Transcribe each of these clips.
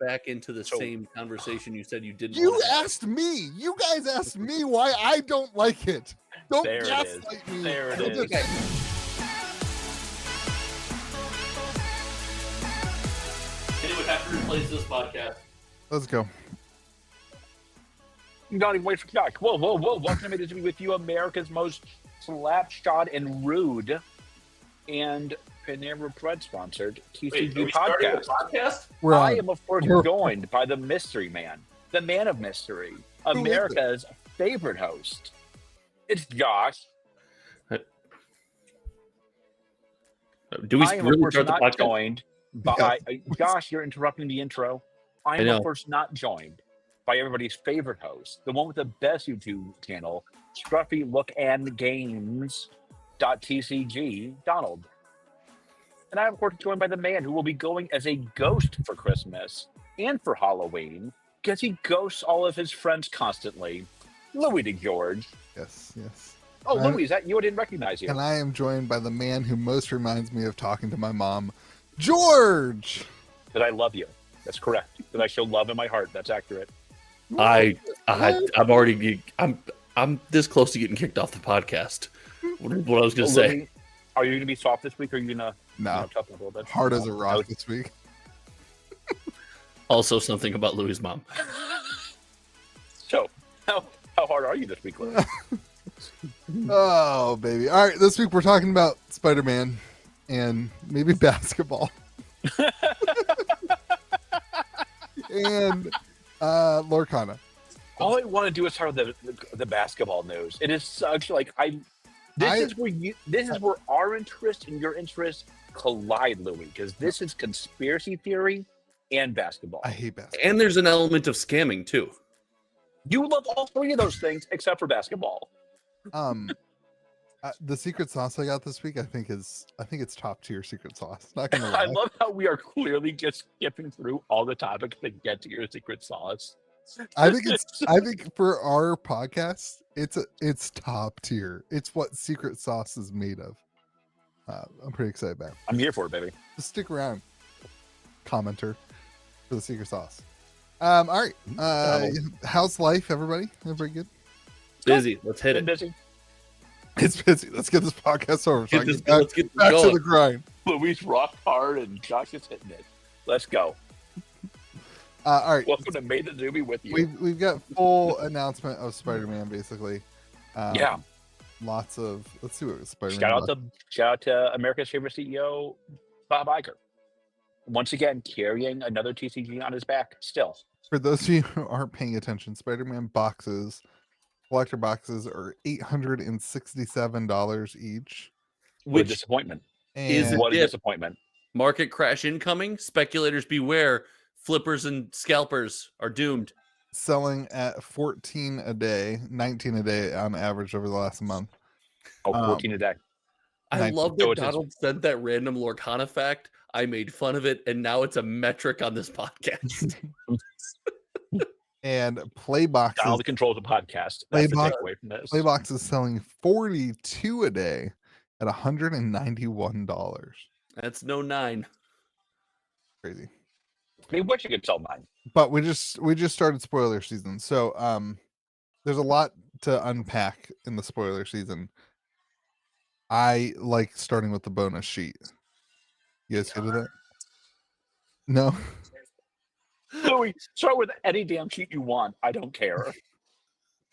back into the same conversation you said you didn't. You asked me. You guys asked me why I don't like it. Don't gaslight me. There it is. Okay. It would have to replace this podcast. Let's go. Not even wait for Doc. Whoa. Welcome to be with you, America's most slapshot and rude and Panera Bread sponsored TCG podcast. I am, of course, joined by the mystery man, the man of mystery, America's favorite host. It's Josh. Do we I am, really of course, start the not podcast? joined by Josh. You're interrupting the intro. I am, of course, not joined by everybody's favorite host, the one with the best YouTube channel, Scruffy Look and Games.tcg, Donald. And I'm, of course, joined by the man who will be going as a ghost for Christmas and for Halloween, because he ghosts all of his friends constantly, Louis DeGeorge. Yes. Oh, Louis, is that you? I didn't recognize you. And I am joined by the man who most reminds me of talking to my mom, George. That I love you. That's correct. That I show love in my heart. That's accurate. I'm this close to getting kicked off the podcast. What I was going to say. Louis, are you going to be soft this week, or are you going to toughen up a little bit? Hard as a rock this week. Also, something about Louis' mom. So, how hard are you this week, Louis? Oh, baby. All right, this week we're talking about Spider-Man and maybe basketball. And Lorcana. All I want to do is start with the basketball news. It is such this is where our interest and your interest collide, Louis, because this is conspiracy theory and basketball. I hate basketball. And there's an element of scamming too. You love all three of those things except for basketball. The secret sauce I got this week, I think it's top tier secret sauce. Not gonna lie. I love how we are clearly just skipping through all the topics to get to your secret sauce. I think for our podcast, it's top tier. It's what secret sauce is made of. I'm pretty excited about it. I'm here for it, baby. Just stick around, commenter, for the secret sauce. All right. How's life, everybody? Everybody good? Busy. Let's hit it. Busy. It's busy. Let's get this podcast over. Let's get back going. to the grind. Louis rock hard and Josh is hitting it. Let's go. All right. Welcome to Made the Doobie with you. We've got full announcement of Spider-Man, basically. Lots of. Let's see what Spider-Man. Shout out to America's favorite CEO, Bob Iger. Once again, carrying another TCG on his back. Still, for those of you who aren't paying attention, Spider-Man boxes, collector boxes, are $867 each. What a disappointment! What a disappointment! Market crash incoming. Speculators beware. Flippers and scalpers are doomed. Selling at 14 a day, 19 a day on average over the last month. 14 a day. I love that Donald sent that random Lorcana fact. I made fun of it, and now it's a metric on this podcast. And Playbox. Donald controls the podcast. That's the takeaway from this. Playbox is selling 42 a day at $191. That's no 9. Crazy. I mean, what you could sell 9. But we just started spoiler season, so there's a lot to unpack in the spoiler season. I like starting with the bonus sheet. You guys good with that? No. Louis, start with any damn sheet you want. I don't care. What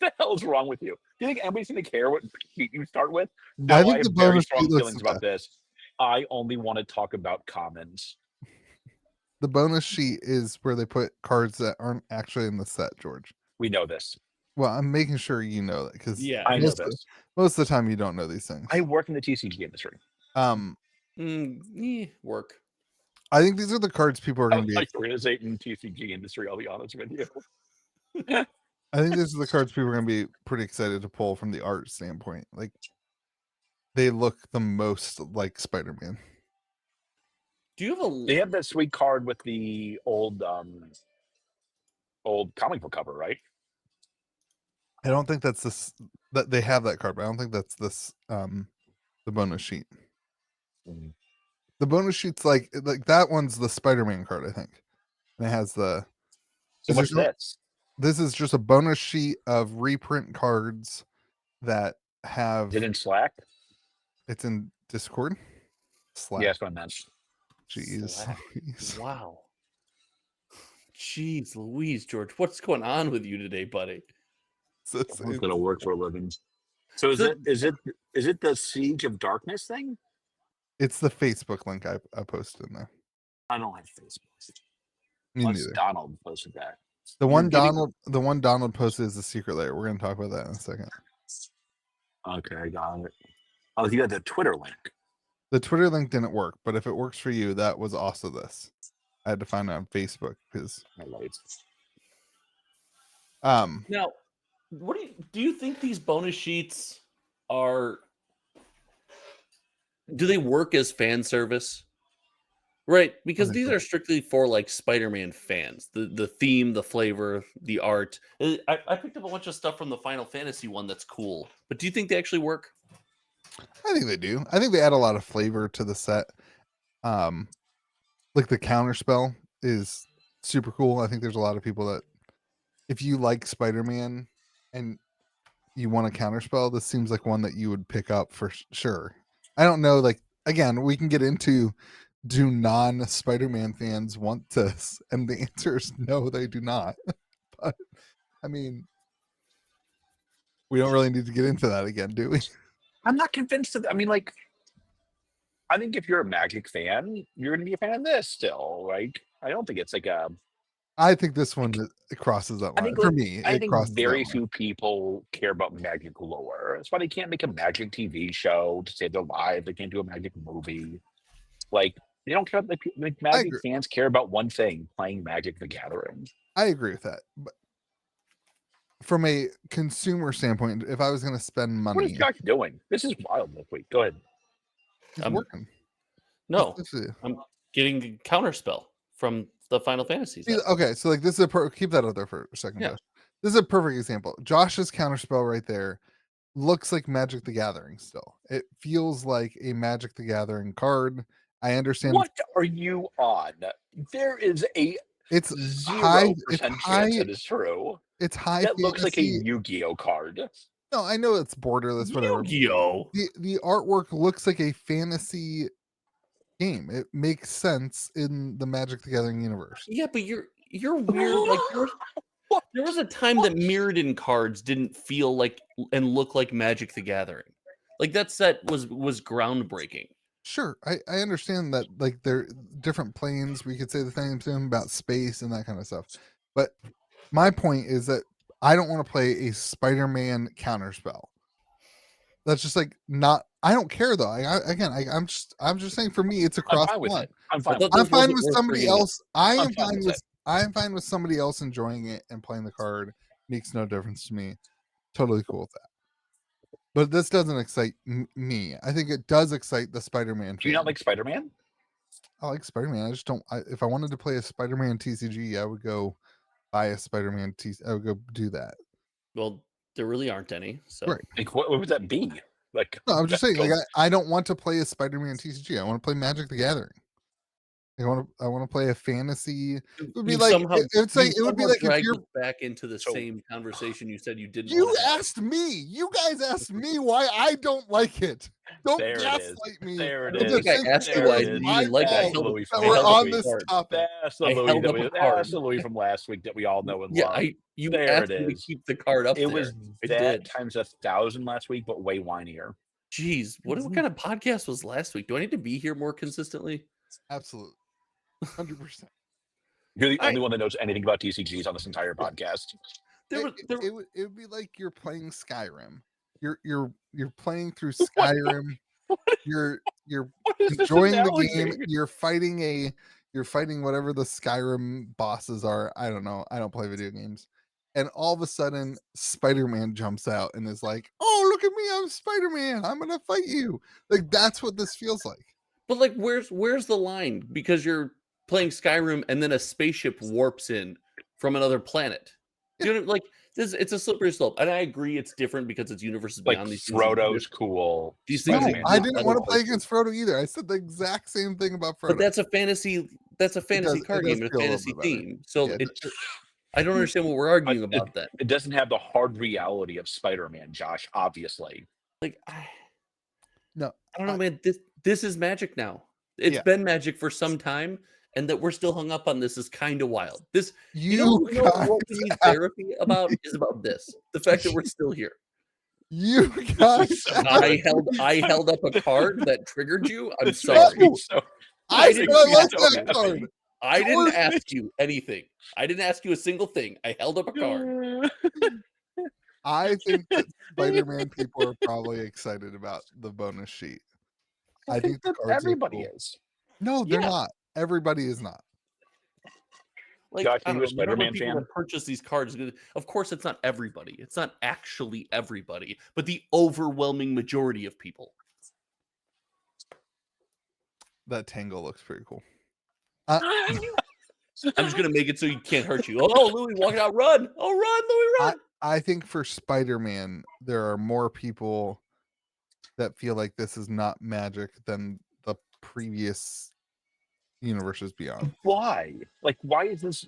the hell's wrong with you? Do you think anybody's going to care what sheet you start with? No, I have very strong feelings about this. I only want to talk about commons. The bonus sheet is where they put cards that aren't actually in the set, George. We know this. Well, I'm making sure you know that because I know this. Most of the time you don't know these things. I work in the TCG industry. Work. I think these are the cards people are going to be. Like real estate and TCG industry. I'll be honest with you. I think these are the cards people are going to be pretty excited to pull from the art standpoint. Like they look the most like Spider-Man. Do you have They have that sweet card with the old comic book cover, right? I don't think that's this. That they have that card, but I don't think that's this. The bonus sheet. The bonus sheet's like that one's the Spider-Man card, I think. and it has the. So what's this? This is just a bonus sheet of reprint cards that have. Is it in Slack? It's in Discord. Slack. Yes, I meant. Jeez. Wow. Jeez Louise, George. What's going on with you today, buddy? I'm gonna work for a living. So is it the Siege of Darkness thing? It's the Facebook link I posted in there. I don't have Facebook. Me Unless neither. Donald posted that. The one Donald posted is the secret layer. We're gonna talk about that in a second. Okay, I got it. Oh, you got the Twitter link. The Twitter link didn't work, but if it works for you, that was also this. I had to find it on Facebook because now, what do you think these bonus sheets are? Do they work as fan service? Right, because these are strictly for like Spider-Man fans. The theme, the flavor, the art. I picked up a bunch of stuff from the Final Fantasy one that's cool. But do you think they actually work? I think they do. I think they add a lot of flavor to the set. Like the counterspell is super cool. I think there's a lot of people that, if you like Spider-Man and you want a counterspell, this seems like one that you would pick up for sure. I don't know. Like, again, we can get into, do non-Spider-Man fans want this? And the answer is no, they do not. But I mean, we don't really need to get into that again, do we? I'm not convinced of. I mean, like, I think if you're a Magic fan, you're going to be a fan of this still, right? I don't think it's like a. I think this one crosses that line. For me, I think very few people care about Magic lore. That's why they can't make a Magic TV show to save their lives. They can't do a Magic movie. Like, they don't care. Like Magic fans care about one thing: playing Magic: The Gathering. I agree with that. But from a consumer standpoint, if I was going to spend money, what is Josh doing? This is wild this week. Go ahead. I'm working. No, I'm getting a counterspell from the Final Fantasy. Okay, so like this is keep that out there for a second. Yeah. Josh. This is a perfect example. Josh's counterspell right there looks like Magic the Gathering still. It feels like a Magic the Gathering card. I understand. What are you on? There is it's 0% chance it is true. It's high. That looks like a Yu-Gi-Oh card. No, I know it's borderless, whatever. Yu-Gi-Oh! The artwork looks like a fantasy game. It makes sense in the Magic the Gathering universe. Yeah, but you're weird. Like there was a time that Mirrodin cards didn't feel like and look like Magic the Gathering. Like that set was groundbreaking. Sure, I understand that. Like they're different planes. We could say the same thing about space and that kind of stuff. But my point is that I don't want to play a Spider-Man counterspell. That's just like not. I don't care though. I'm just saying. For me, it's across the line. I'm fine. I'm fine with somebody else. I am fine with somebody else enjoying it and playing the card. Makes no difference to me. Totally cool with that. But this doesn't excite me. I think it does excite the Spider-Man. Do you not like Spider-Man? I like Spider-Man. I just don't. If I wanted to play a Spider-Man TCG, I would go buy a Spider-Man TCG. I would go do that. Well, there really aren't any. So, right. Like, what would that be? Like, no, I'm just saying. Like, I don't want to play a Spider-Man TCG. I want to play Magic the Gathering. I want to play a fantasy. It would be like it would be like if you're back into the same conversation you said you didn't. You asked me. You guys asked me why I don't like it. Don't gaslight me. There it is. I think I asked you why you didn't like it. We're on this topic. That's the Louis from last week that we all know and love. You asked me to keep the card up. It was that times 1,000 last week, but way whinier. Jeez, what kind of podcast was last week? Do I need to be here more consistently? Absolutely. 100%. You're the only one that knows anything about TCGs on this entire podcast. It would be like you're playing Skyrim. You're playing through Skyrim. You're enjoying the game. You're fighting whatever the Skyrim bosses are. I don't know. I don't play video games. And all of a sudden, Spider-Man jumps out and is like, "Oh, look at me! I'm Spider-Man. I'm gonna fight you." Like that's what this feels like. But like, where's the line? Because you're playing Skyrim and then a spaceship warps in from another planet. You know, like this, it's a slippery slope, and I agree it's different because it's universes Like beyond these Frodo's cool. These things No, Spider-Man I is didn't cool. want to play against Frodo either. I said the exact same thing about Frodo. But that's a fantasy. That's a fantasy card game, a feel a little fantasy bit better. theme. So Yeah, I don't understand what we're arguing But about that. It doesn't have the hard reality of Spider-Man, Josh, obviously. Like, no, I don't know, man. This is Magic now. It's Yeah. been Magic for some time, and that we're still hung up on this is kind of wild. This, you know what we need therapy about is about this. The fact that we're still here. You guys, I held up a card that triggered you. I'm sorry. No, I said I like that card. I didn't ask you anything. I didn't ask you a single thing. I held up a card. I think that Spider-Man people are probably excited about the bonus sheet. I think the cards everybody cool. is. No, they're not. Everybody is not. Like, Josh, are you a Spider-Man fan? Purchase these cards. Of course, it's not everybody. It's not actually everybody, but the overwhelming majority of people. That tangle looks pretty cool. I'm just gonna make it so you can't hurt you. Oh, Louis walking out, run! Oh, run, Louis, run! I think for Spider-Man, there are more people that feel like this is not Magic than the previous universes beyond. Why? Like, why is this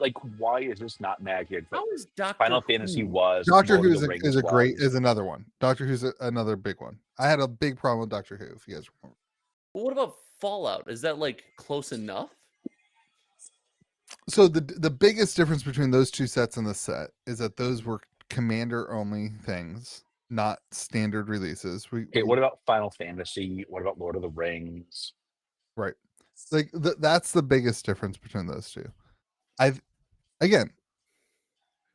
not Magic? How is Final Fantasy was? Doctor Who is another one. Doctor Who's another big one. I had a big problem with Doctor Who, if you guys remember. Well, what about Fallout? Is that like close enough? So the biggest difference between those two sets in the set is that those were commander only things, not standard releases. What about Final Fantasy? What about Lord of the Rings? Right. Like that's the biggest difference between those two. Why is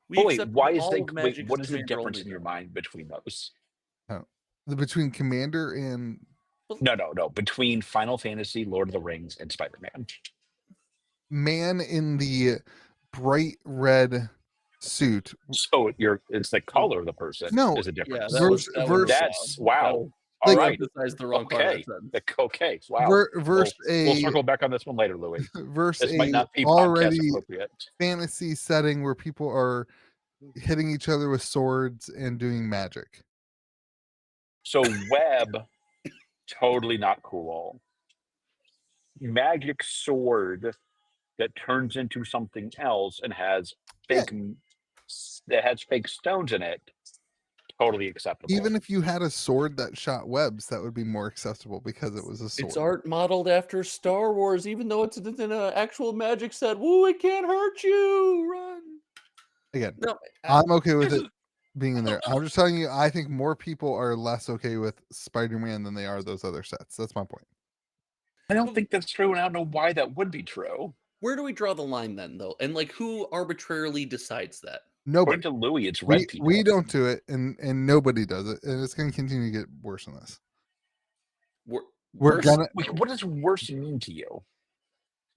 what is the difference in your mind between those? Between Commander and no, between Final Fantasy, Lord of the Rings, and Spider-Man. Man in the bright red suit. So it's the color of the person. No, is a difference. That's wow. All right. The wrong part. Okay. Wow. We'll circle back on this one later, Louis. Versus this might not be already appropriate fantasy setting where people are hitting each other with swords and doing magic. So web, totally not cool. Magic sword that turns into something else and has fake stones in it. Totally acceptable. Even if you had a sword that shot webs, that would be more accessible because it was a sword. It's art modeled after Star Wars, even though it's in an actual Magic set. Woo! It can't hurt you. Run. Again, no, I'm okay with it being in there. I'm just telling you, I think more people are less okay with Spider-Man than they are those other sets. That's my point. I don't think that's true, and I don't know why that would be true. Where do we draw the line then, though? And like, who arbitrarily decides that? Nobody. According to Louis, it's red people. We don't do it, and nobody does it, and it's going to continue to get worse than this. We're gonna. What does worse mean to you?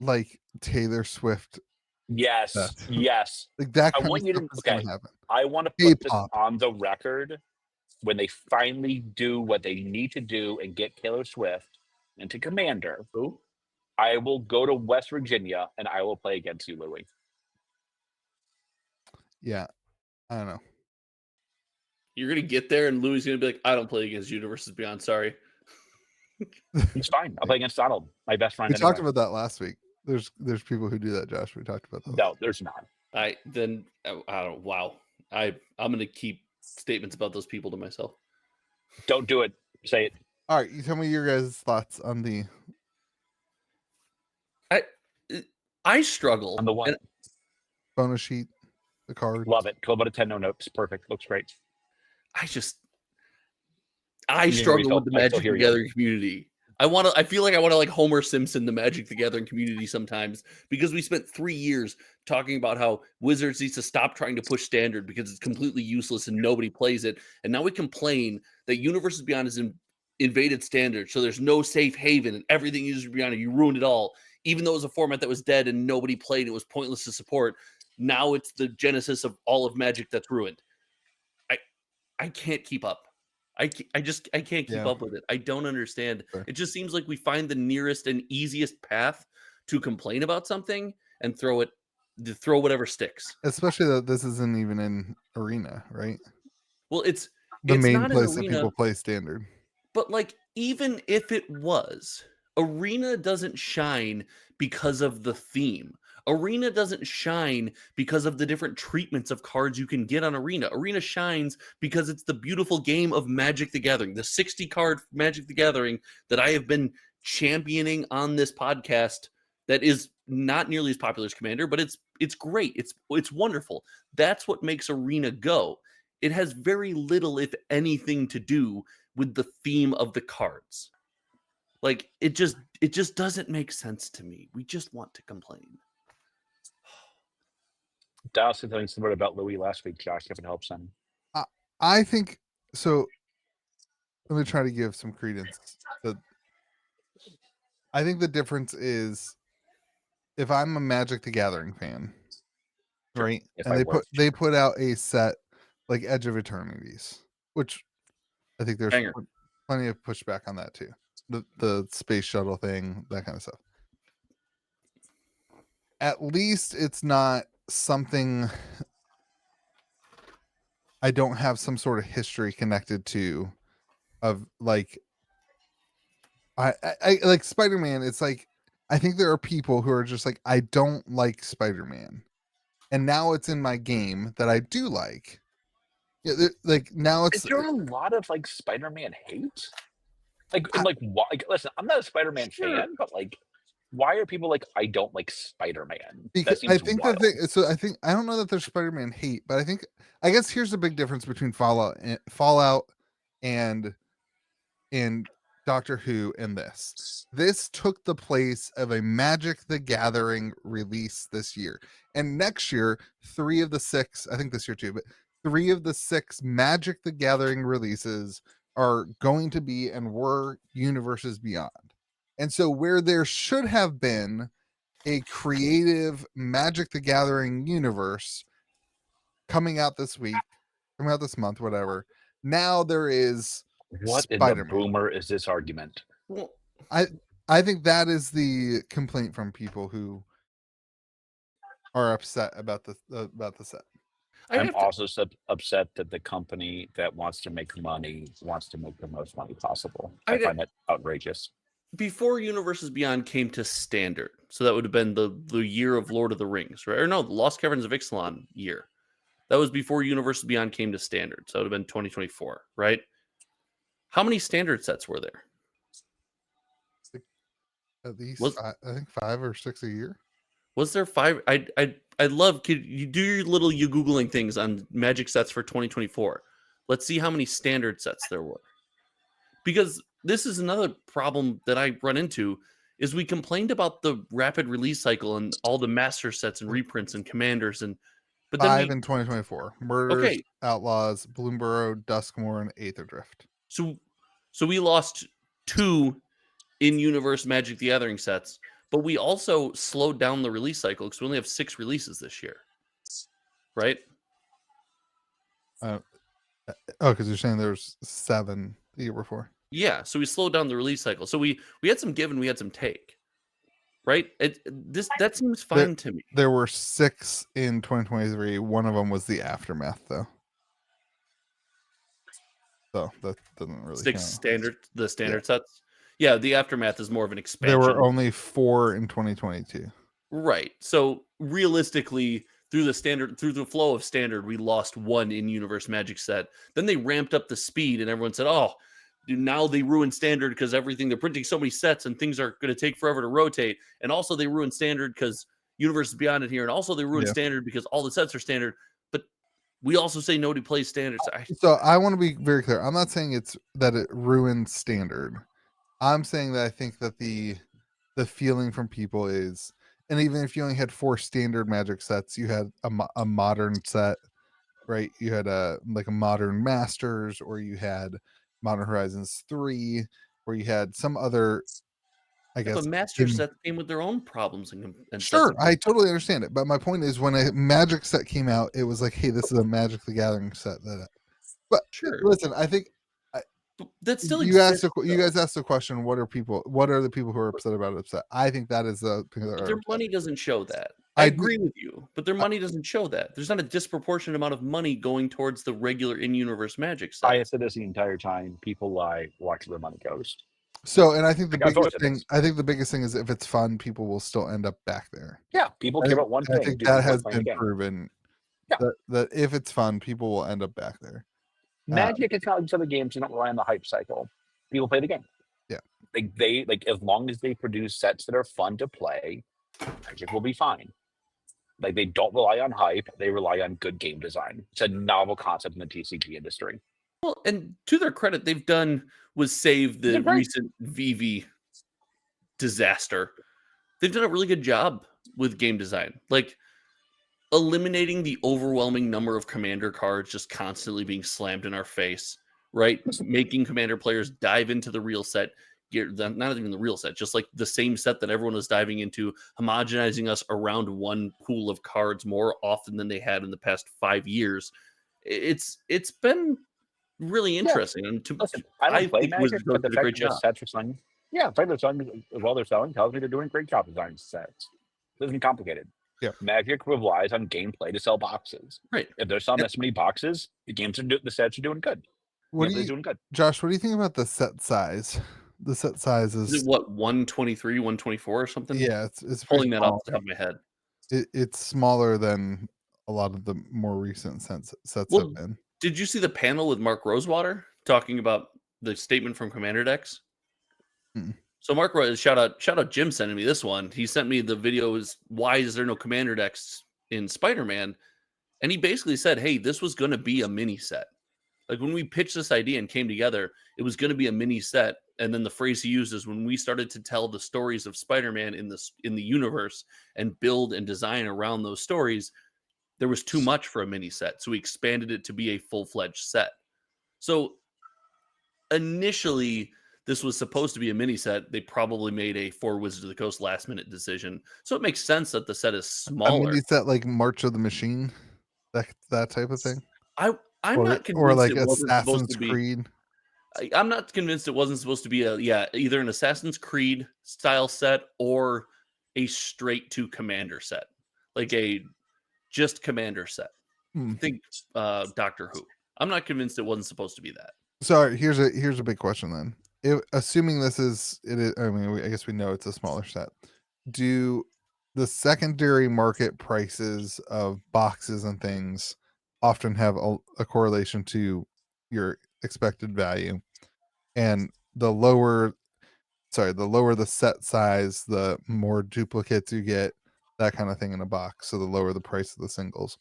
Like Taylor Swift. Yes. Like that. I want you to. Okay. Happen. I want to put this on the record when they finally do what they need to do and get Taylor Swift into Commander. Who? I will go to West Virginia and I will play against you, Louis. Yeah, I don't know. You're gonna get there, and Louis gonna be like, "I don't play against Universes Beyond." Sorry. He's fine. I'll play against Donald, my best friend. We talked about that last week. There's people who do that, Josh. We talked about that. No, there's not. I don't. Wow. I'm gonna keep statements about those people to myself. Don't do it. Say it. All right, you tell me your guys' thoughts on the. I struggle on the one bonus sheet. The card. Love it. 12 out of 10, no notes. Perfect. Looks great. I struggle with the Magic the Gathering community. I feel like I want to like Homer Simpson the Magic the Gathering community sometimes, because we spent 3 years talking about how Wizards needs to stop trying to push standard because it's completely useless and nobody plays it. And now we complain that Universes Beyond has invaded standard, so there's no safe haven and everything Universes Beyond, you ruined it all. Even though it was a format that was dead and nobody played, it was pointless to support. Now it's the genesis of all of Magic that's ruined. I can't keep up. I can't keep up with it. I don't understand. Sure. It just seems like we find the nearest and easiest path to complain about something and throw it throw whatever sticks. Especially that this isn't even in Arena, right? Well, it's main not place an that Arena, people play Standard. but like even if it was, Arena doesn't shine because of the theme. Arena doesn't shine because of the different treatments of cards you can get on Arena. Arena shines because it's the beautiful game of Magic the Gathering, the 60 card Magic the Gathering that I have been championing on this podcast. That is not nearly as popular as Commander, but it's great. It's wonderful. That's what makes Arena go. It has very little, if anything, to do with the theme of the cards. Like it just doesn't make sense to me. We just want to complain. Dallas said something similar about Louis last week, Josh, if it helps him. I think so. Let me try to give some credence. I think the difference is if I'm a Magic the Gathering fan, Sure. right? If And I they put out a set like Edge of Eternities, which I think there's Banger. plenty of pushback on that too. The space shuttle thing, that kind of stuff. At least it's not something I don't have some sort of history connected to of like I like Spider-Man. It's like I think there are people who are just like, I don't like Spider-Man, and now it's in my game that I do like. Yeah, like now it's. Is there a lot of like Spider-Man hate? Like, why? Like, listen, I'm not a Spider-Man fan, but like, why are people like, I don't like Spider-Man? Because I think wild. I don't know that there's Spider-Man hate, but I guess here's the big difference between Fallout and Doctor Who and this. This took the place of a Magic the Gathering release this year. And next year, 3 of the 6, I think this year too, but 3 of the 6 Magic the Gathering releases are going to be and were Universes Beyond. And so where there should have been a creative Magic the Gathering universe coming out this week, coming out this month, whatever, now there is what Spider-Man. In the boomer is this argument? Well, I think that is the complaint from people who are upset about the set. I'm also upset that the company that wants to make money wants to make the most money possible. I find that outrageous. Before Universes Beyond came to Standard, so that would have been the year of Lord of the Rings, right? Or no, the Lost Caverns of Ixalan year. That was before Universes Beyond came to Standard, so it would have been 2024, right? How many Standard sets were there? At least I think 5 or 6 a year. Was there 5? I love. Could you do your little Googling things on Magic sets for 2024? Let's see how many Standard sets there were. Because this is another problem that I run into is we complained about the rapid release cycle and all the master sets and reprints and commanders but then 5 in 2024. Murders, Outlaws, Bloomburrow, Duskmoor, and Aether Drift. So we lost 2 in Universe Magic the Gathering sets, but we also slowed down the release cycle because we only have 6 releases this year. Right? Because you're saying there's 7 the year before. Yeah, so we slowed down the release cycle. So we had some give and we had some take. Right? That seems fine to me. There were 6 in 2023. One of them was the Aftermath, though. So that doesn't really 6 count. standard sets. Yeah, the Aftermath is more of an expansion. There were only 4 in 2022. Right. So realistically, through the flow of Standard, we lost 1 in Universe Magic set. Then they ramped up the speed, and everyone said, "Oh, now they ruined Standard because they're printing so many sets and things are going to take forever to rotate." And also they ruined Standard because Universe is Beyond it here, and also they ruined Standard because all the sets are Standard. But we also say nobody plays Standard. So I want to be very clear. I'm not saying that it ruined Standard. I'm saying that I think that the feeling from people is, and even if you only had 4 Standard Magic sets, you had a modern set, right? You had a Modern Masters, or you had Modern Horizons 3, or you had some other, I guess. But Master sets came with their own problems and sure, I totally understand it. But my point is, when a Magic set came out, it was like, hey, this is a Magic the Gathering set. But sure, listen, I think that still you guys asked the question, what are the people who are upset about it upset? I think that is the their money doesn't show that. I agree with you, but their money doesn't show that. There's not a disproportionate amount of money going towards the regular in-universe Magic set. I have said this the entire time. People lie, watch where their money goes. So, and I think the biggest thing is if it's fun, people will still end up back there. Yeah, people care about one thing. I think that has been proven. Yeah. That if it's fun, people will end up back there. Magic is not like other games. You don't rely on the hype cycle. People play the game. Yeah. They as long as they produce sets that are fun to play, Magic will be fine. Like they don't rely on hype, they rely on good game design. It's a novel concept in the TCG industry. Well, and to their credit, they've done was save the recent VV disaster. They've done a really good job with game design. Like eliminating the overwhelming number of commander cards just constantly being slammed in our face, right? Making commander players dive into the real set, not even the real set, just like the same set that everyone was diving into, homogenizing us around one pool of cards more often than they had in the past 5 years. It's been really interesting. And I don't play Magic, but the fact that the sets are selling, the fact that selling as well they're selling tells me they're doing a great job designing sets. It isn't complicated. Yeah, Magic relies on gameplay to sell boxes. Right. If they're selling this many boxes, the sets are doing good. Doing good. Josh, what do you think about the set size? The set size is what 123, 124 or something? Yeah, it's pulling that off the top of my head. It's smaller than a lot of the more recent sets have been. Did you see the panel with Mark Rosewater talking about the statement from Commander Decks? So Mark, shout out Jim sending me this one. He sent me the video. Is why is there no Commander Decks in Spider-Man? And he basically said, hey, this was going to be a mini set. Like when we pitched this idea and came together, it was going to be a mini set. And then the phrase he used is when we started to tell the stories of Spider-Man in the universe and build and design around those stories, there was too much for a mini set. So we expanded it to be a full-fledged set. So initially, this was supposed to be a mini set. They probably made a for Wizards of the Coast last-minute decision. So it makes sense that the set is smaller. A mini set like March of the Machine, that type of thing. I'm not convinced or like it wasn't Assassin's supposed to Creed. I'm not convinced it wasn't supposed to be either an Assassin's Creed style set or a straight to Commander set, like a just Commander set. Think Doctor Who. I'm not convinced it wasn't supposed to be that. So here's a big question then. Assuming this is it, I mean, I guess we know it's a smaller set. Do the secondary market prices of boxes and things often have a correlation to your expected value, and the lower the set size, the more duplicates you get, that kind of thing in a box, so the lower the price of the singles.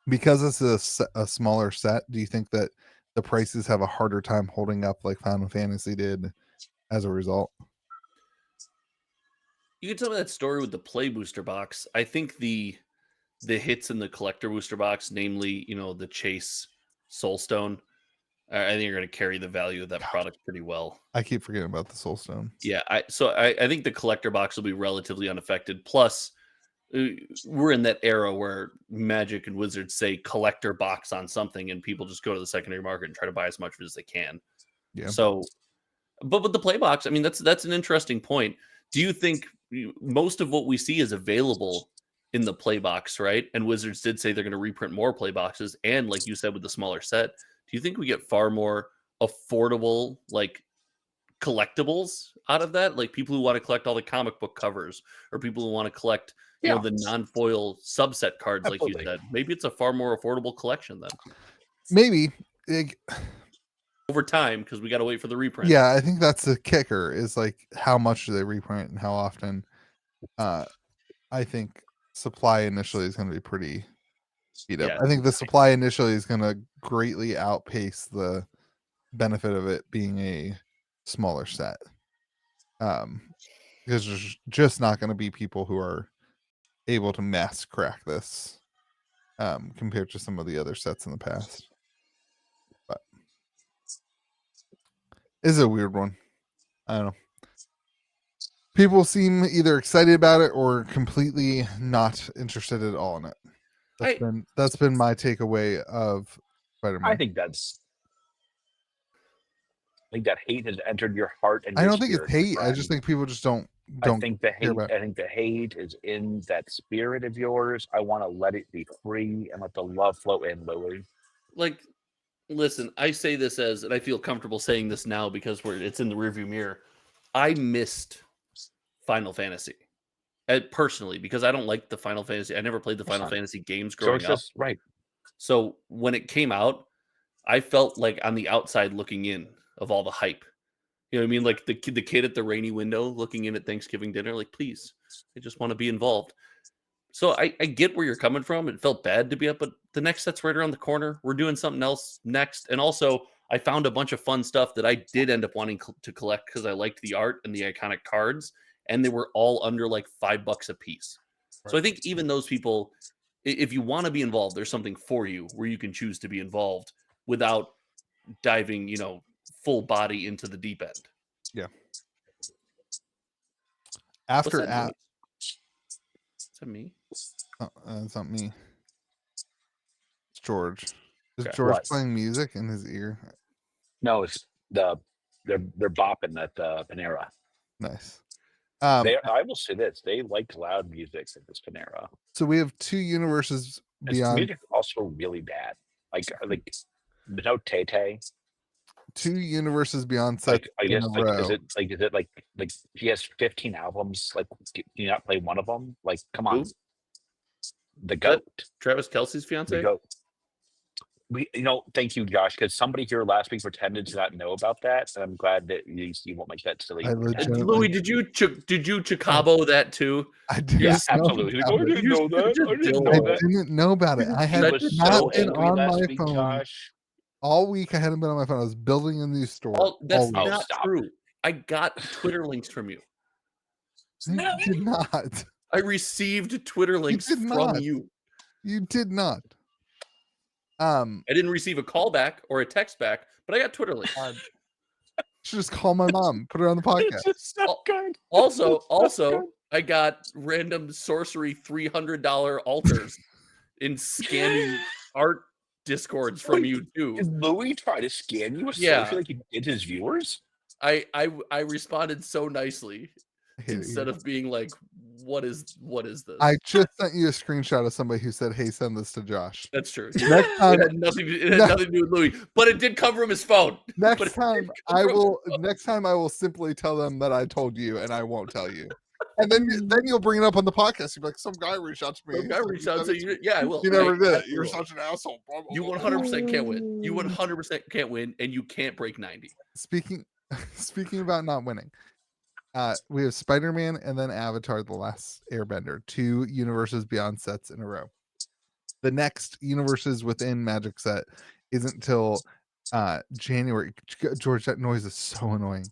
Because this is a smaller set, do you think that the prices have a harder time holding up like Final Fantasy did as a result? You can tell me that story with the Play Booster box. I think the hits in the Collector Booster box, namely, the Chase Soulstone, I think you're going to carry the value of that product pretty well. I keep forgetting about the Soulstone. Yeah, I think the Collector box will be relatively unaffected. Plus, we're in that era where Magic and Wizards say Collector box on something, and people just go to the secondary market and try to buy as much of it as they can. Yeah. So, but with the play box, I mean, that's an interesting point. Do you think most of what we see is available in the play box, right? And Wizards did say they're going to reprint more play boxes, and like you said, with the smaller set, do you think we get far more affordable, like collectibles out of that? Like people who want to collect all the comic book covers, or people who want to collect, the non-foil subset cards, like you said. Maybe it's a far more affordable collection then. Maybe over time, because we got to wait for the reprint. Yeah, I think that's the kicker, is like how much do they reprint and how often. I think supply initially is going to be pretty beat up. I think the supply initially is going to greatly outpace the benefit of it being a smaller set, because there's just not going to be people who are able to mass crack this compared to some of the other sets in the past. But it's a weird one. I don't know. People seem either excited about it or completely not interested at all in it. That's been my takeaway of Spider-Man. I think that hate has entered your heart and your I don't think it's hate. I just think people just don't don't I think the care hate. about. I think the hate is in that spirit of yours. I want to let it be free and let the love flow in, Louis. Like, listen, I say this and I feel comfortable saying this now because it's in the rearview mirror. I missed Final Fantasy. Personally, because I don't like the Final Fantasy. I never played the Final Fantasy games growing it's up. just right. So when it came out, I felt like on the outside looking in of all the hype. You know what I mean? Like the kid at the rainy window looking in at Thanksgiving dinner, like, please, I just want to be involved. So I get where you're coming from. It felt bad to be up, but the next set's right around the corner. We're doing something else next. And also, I found a bunch of fun stuff that I did end up wanting to collect because I liked the art and the iconic cards. And they were all under like $5 a piece. Right. So I think even those people, if you want to be involved, there's something for you where you can choose to be involved without diving, full body into the deep end. Yeah. Is that me? Oh, that's not me. It's George. Is Okay. George playing music in his ear? No, it's they're bopping at Panera. Nice. I will say this: they like loud music at this Panera. So we have 2 universes beyond. Music also really bad. Like no Tay. 2 universes beyond sets I guess in a row. is it like she has 15 albums? Like, do you not play one of them? Like, come on. Who? The GOAT. Travis Kelce's fiance? The GOAT. Thank you, Josh, because somebody here last week pretended to not know about that, and I'm glad that you won't make that silly. Louis, did you Chicabo that too? I did. Yeah, absolutely. I didn't know that. I didn't know about it. I had not been on my phone. Josh. All week I hadn't been on my phone. I was building a new store. That's not true. I got Twitter links from you. You did not. I received Twitter links from you. You did not. I didn't receive a call back or a text back, but I got Twitter links. Should just call my mom, put her on the podcast. It's so good. Also, I got random sorcery $300 altars in scammy art discords from you too. Did Louis try to scam you? Like he did his viewers? I responded so nicely instead of being like, what is this? I just sent you a screenshot of somebody who said, "Hey, send this to Josh." That's true. Next time, it had nothing to do with Louis, but it did come from his phone. Next time I will simply tell them that I told you, and I won't tell you. And then you'll bring it up on the podcast. You'll be like, some guy reached out to me. Some guy reached out to you. Yeah, I will. You never did. You're such an asshole. You 100% can't win. You 100% can't win, and you can't break 90. Speaking about not winning, we have Spider-Man and then Avatar: The Last Airbender, 2 universes beyond sets in a row. The next universes within Magic set isn't till January. George, that noise is so annoying.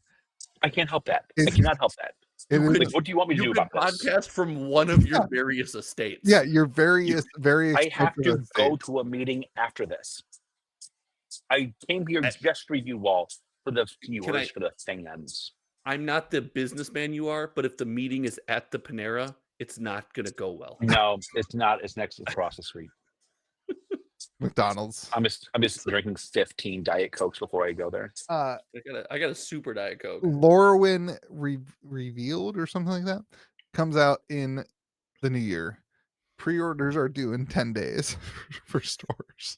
I can't help that. I cannot help that. What do you want me to do about this? Podcast from one of your various estates. Yeah, your various. I have to go to a meeting after this. I came here just for you all, for the viewers, for the fans. I'm not the businessman you are, but if the meeting is at the Panera, it's not going to go well. No, it's not. It's next across the street. McDonald's. I'm just drinking 15 Diet Cokes before I go there. I got a super Diet Coke. Lorwyn Revealed or something like that comes out in the new year. Pre-orders are due in 10 days for stores.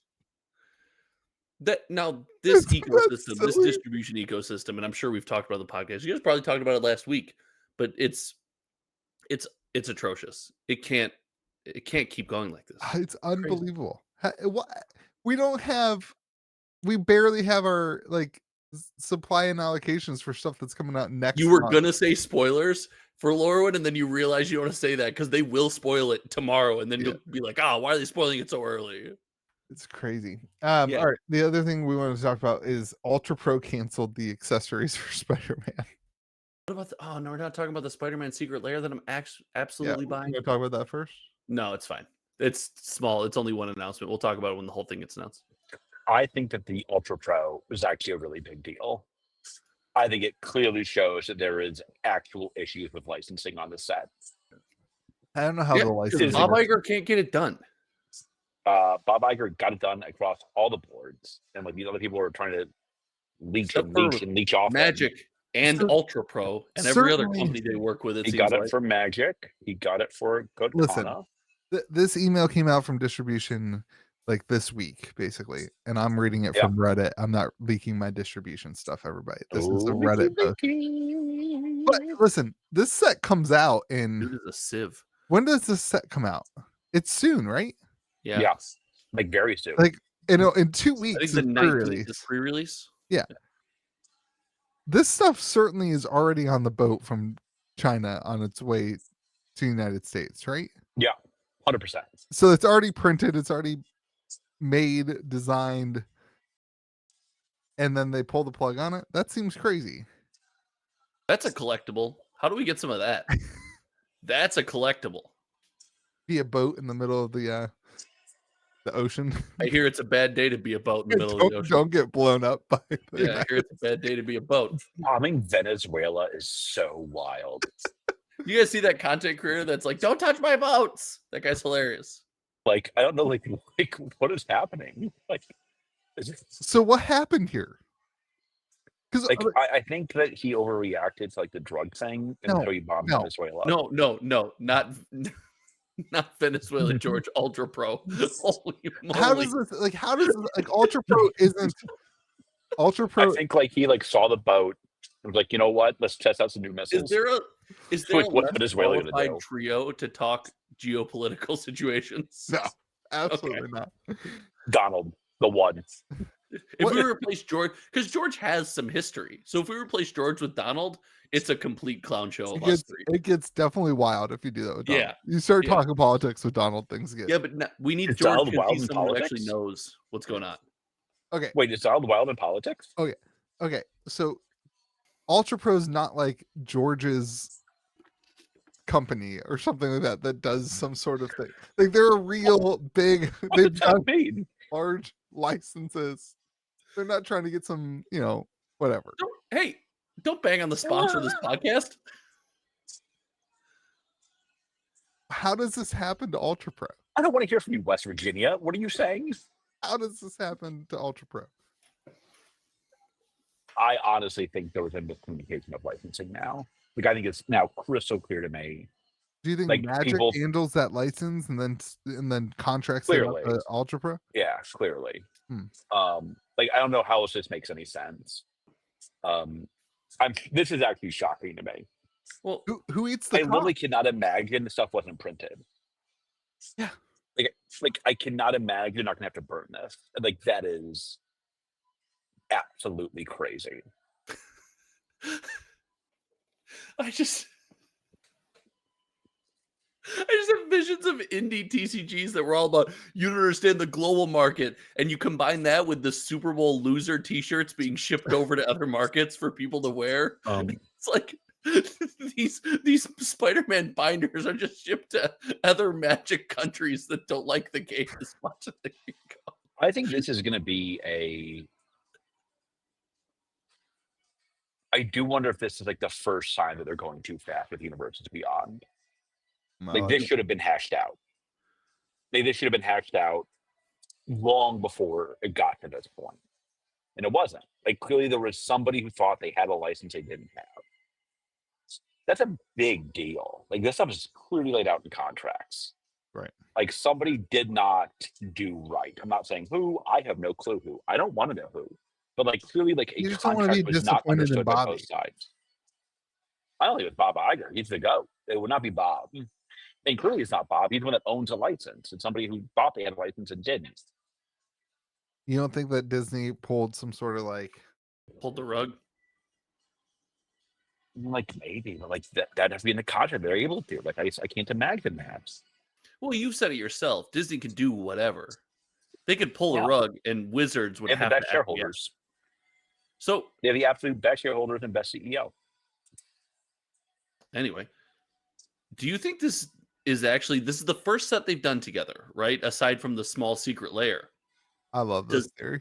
This ecosystem, this distribution ecosystem, and I'm sure we've talked about the podcast. You guys probably talked about it last week, but it's atrocious. It can't keep going like this. It's unbelievable. We barely have our supply and allocations for stuff that's coming out next. You were gonna say spoilers for Lorwyn, and then you realize you don't want to say that because they will spoil it tomorrow, and then you'll be like, why are they spoiling it so early? It's crazy. All right. The other thing we wanted to talk about is Ultra Pro canceled the accessories for Spider-Man. What about no, we're not talking about the Spider-Man Secret Lair that I'm absolutely buying. You want to talk about that first? No, it's fine. It's small. It's only one announcement. We'll talk about it when the whole thing gets announced. I think that the Ultra Pro is actually a really big deal. I think it clearly shows that there is actual issues with licensing on the set. I don't know how the licensing. Bob Iger can't get it done. Bob Iger got it done across all the boards, and these other people were trying to leech off. Magic. and Ultra Pro and every other company they work with. He got it for Magic. He got it for Lorcana. Listen, this email came out from distribution like this week, basically, and I'm reading it from Reddit. I'm not leaking my distribution stuff, everybody. This is a Reddit post. But listen, this set comes out in. This is a sieve. When does this set come out? It's soon, right? Yeah, like very soon. Like in 2 weeks. I think the 19th is pre-release. Yeah. This stuff certainly is already on the boat from China on its way to the United States, right? Yeah, 100%. So it's already printed, it's already made, designed, and then they pull the plug on it. That seems crazy. That's a collectible. How do we get some of that? That's a collectible. Be a boat in the middle of the ocean. I hear it's a bad day to be a boat in the middle of the ocean. Don't get blown up by I hear it's a bad day to be a boat. Bombing Venezuela is so wild. You guys see that content creator that's like, don't touch my boats? That guy's hilarious. Like, I don't know, like what is happening? Like, so what happened here? Because like, I think that he overreacted to like the drug thing, and so he bombed Venezuela. No, not Venezuela, George. Ultra Pro. Holy moly. How does this like Ultra Pro isn't Ultra Pro? I think like he like saw the boat and was like, you know what? Let's test out some new missiles. Is there like, what Venezuela gonna do? Trio to talk geopolitical situations? No, absolutely not. Donald, the one. If we replace George, because George has some history, so if we replace George with Donald, it's a complete clown show of us three. It gets definitely wild if you do that with Donald. Yeah. You start talking politics with Donald, things get. Yeah, but we need George because he's someone who actually knows what's going on. Okay. Wait, is Donald wild in politics? Okay. So Ultra Pro is not like George's company or something like that does some sort of thing. Like they're a real big, they've got large licenses. They're not trying to get some, whatever. Don't bang on the sponsor of this podcast. How does this happen to Ultra Pro? I don't want to hear from you, West Virginia. What are you saying? How does this happen to Ultra Pro? I honestly think there was a miscommunication of licensing now. Like, I think it's now crystal clear to me. Do you think like Magic handles that license and then contracts it up to Ultra Pro? Yeah, clearly. Like, I don't know how else this makes any sense. This is actually shocking to me. Well, who eats the? I literally cannot imagine the stuff wasn't printed. Yeah, like I cannot imagine you're not gonna have to burn this. Like that is absolutely crazy. I just have visions of indie TCGs that were all about you don't understand the global market, and you combine that with the Super Bowl loser T-shirts being shipped over to other markets for people to wear. It's like these Spider-Man binders are just shipped to other Magic countries that don't like the game as much as they can go. I think this is going to be I do wonder if this is like the first sign that they're going too fast with Universes Beyond. Like this should have been hashed out. This should have been hashed out long before it got to this point. And it wasn't. Like clearly there was somebody who thought they had a license they didn't have. That's a big deal. Like this stuff is clearly laid out in contracts. Right. Like somebody did not do right. I'm not saying who. I have no clue who. I don't want to know who. But like clearly like a contract was not understood by both sides. I don't think it's Bob Iger. He's the GOAT. It would not be Bob. And clearly it's not Bob. He's the one that owns a license. It's somebody who thought they had a license and didn't. You don't think that Disney pulled some sort of like pulled the rug? Like maybe, but like that has to be in the contract. They're able to. Like I can't imagine that. Well, you said it yourself. Disney can do whatever. They could pull the rug, and Wizards would have the best shareholders. So they're the absolute best shareholders and best CEO. Anyway, do you think this is the first set they've done together, right? Aside from the small secret lair. I love this theory.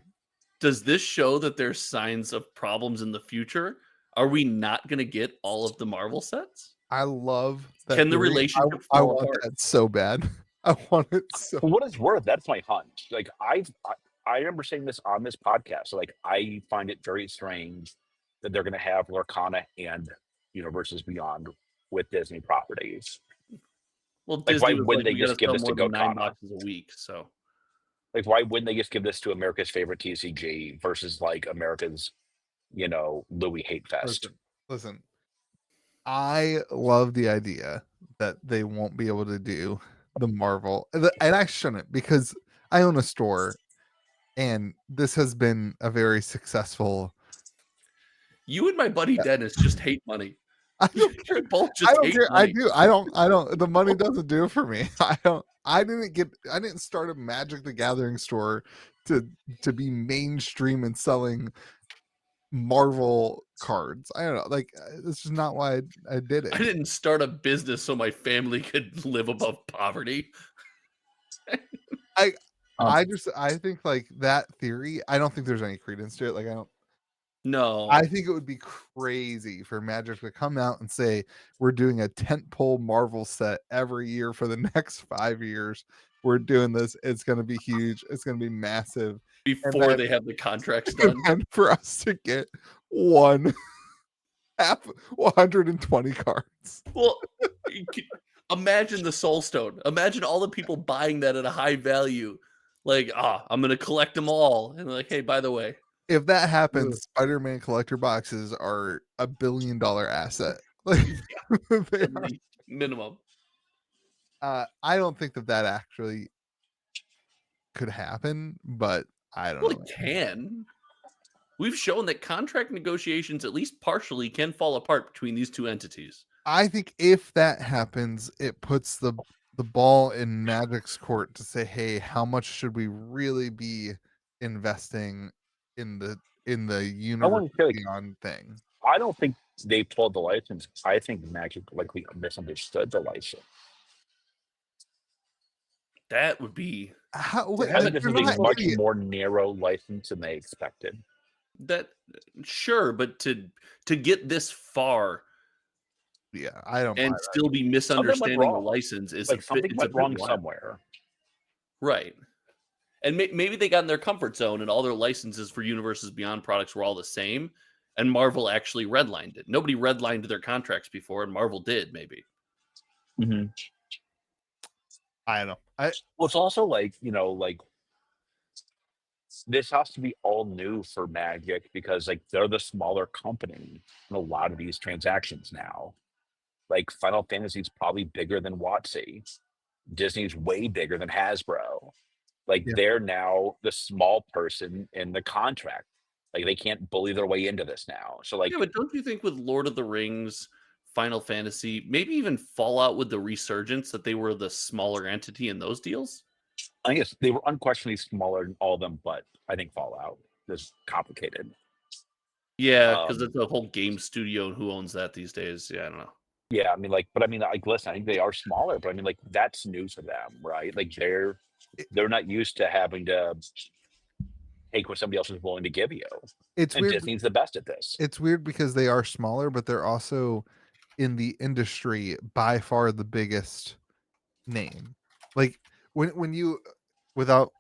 Does this show that there's signs of problems in the future? Are we not going to get all of the Marvel sets? I love that. Can the relationship I want that so bad. I want it so. For what it's worth, that's my hunch. Like I remember saying this on this podcast. So like I find it very strange that they're going to have Lorcana and Universes Beyond with Disney properties. Well, Like, Disney why was wouldn't like, they we got to just give sell this to more than 9 Gokana? boxes a week. So, like, why wouldn't they just give this to America's favorite TCG versus like America's, Louis hate fest? Listen, I love the idea that they won't be able to do the Marvel, and I shouldn't, because I own a store, and this has been a very successful. You and my buddy Dennis just hate money. I don't You care. both I just don't hate care. money. I don't. The money doesn't do it for me. I didn't start a Magic the Gathering store to be mainstream and selling Marvel cards. I don't know. Like, this is not why I did it. I didn't start a business so my family could live above poverty. I think like that theory, I don't think there's any credence to it. Like, No. I think it would be crazy for Magic to come out and say we're doing a tentpole Marvel set every year for the next 5 years. We're doing this. It's going to be huge. It's going to be massive. Before they have the contracts done. And for us to get half 120 cards. Well, imagine the Soul Stone. Imagine all the people buying that at a high value. Like, I'm going to collect them all. And like, hey, by the way. If that happens, Spider-Man collector boxes are $1 billion asset. Like, they are. Minimum. I don't think that actually could happen, but I don't know. It can. We've shown that contract negotiations, at least partially, can fall apart between these two entities. I think if that happens, it puts the ball in Magic's court to say, hey, how much should we really be investing in the Universe Beyond thing? I don't think they pulled the license. I think Magic likely misunderstood the license. That would be this is a much more narrow license than they expected. That sure, but to get this far, yeah, I don't, and still be misunderstanding the license is like something went wrong somewhere, right? And maybe they got in their comfort zone, and all their licenses for Universes Beyond products were all the same, and Marvel actually redlined it. Nobody redlined their contracts before, and Marvel did, maybe. Mm-hmm. I don't know. Well, it's also like, this has to be all new for Magic because they're the smaller company in a lot of these transactions now. Like Final Fantasy is probably bigger than WotC. Disney's way bigger than Hasbro. They're now the small person in the contract. They can't bully their way into this now. So yeah, but don't you think with Lord of the Rings, Final Fantasy, maybe even Fallout with the resurgence that they were the smaller entity in those deals? I guess they were unquestionably smaller than all of them, but I think Fallout is complicated. Yeah, because it's a whole game studio, and who owns that these days? Yeah, I don't know. Yeah, listen, I think they are smaller, but that's new to them, right? They're not used to having to take what somebody else is willing to give you. It's weird. Disney's the best at this. It's weird because they are smaller, but they're also in the industry by far the biggest name. Like when you, without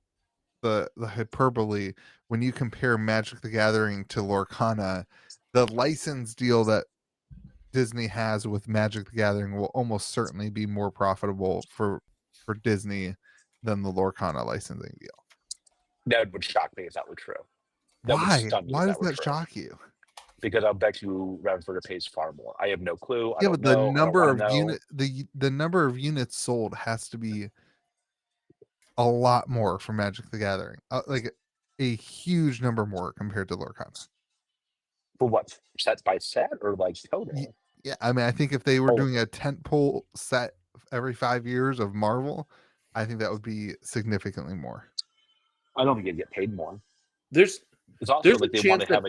the hyperbole, when you compare Magic the Gathering to Lorcana, the license deal that Disney has with Magic the Gathering will almost certainly be more profitable for Disney than the Lorcana licensing deal. That would shock me if that were true. Why? Why does that shock you? Because I'll bet you Ravensburger pays far more. I have no clue. Yeah, but the number of the number of units sold has to be a lot more for Magic the Gathering. Like a huge number more compared to Lorcana. For what? Set by set or total? Yeah, I mean, I think if they were doing a tentpole set every 5 years of Marvel, I think that would be significantly more. I don't think you'd get paid more. There's also they want to have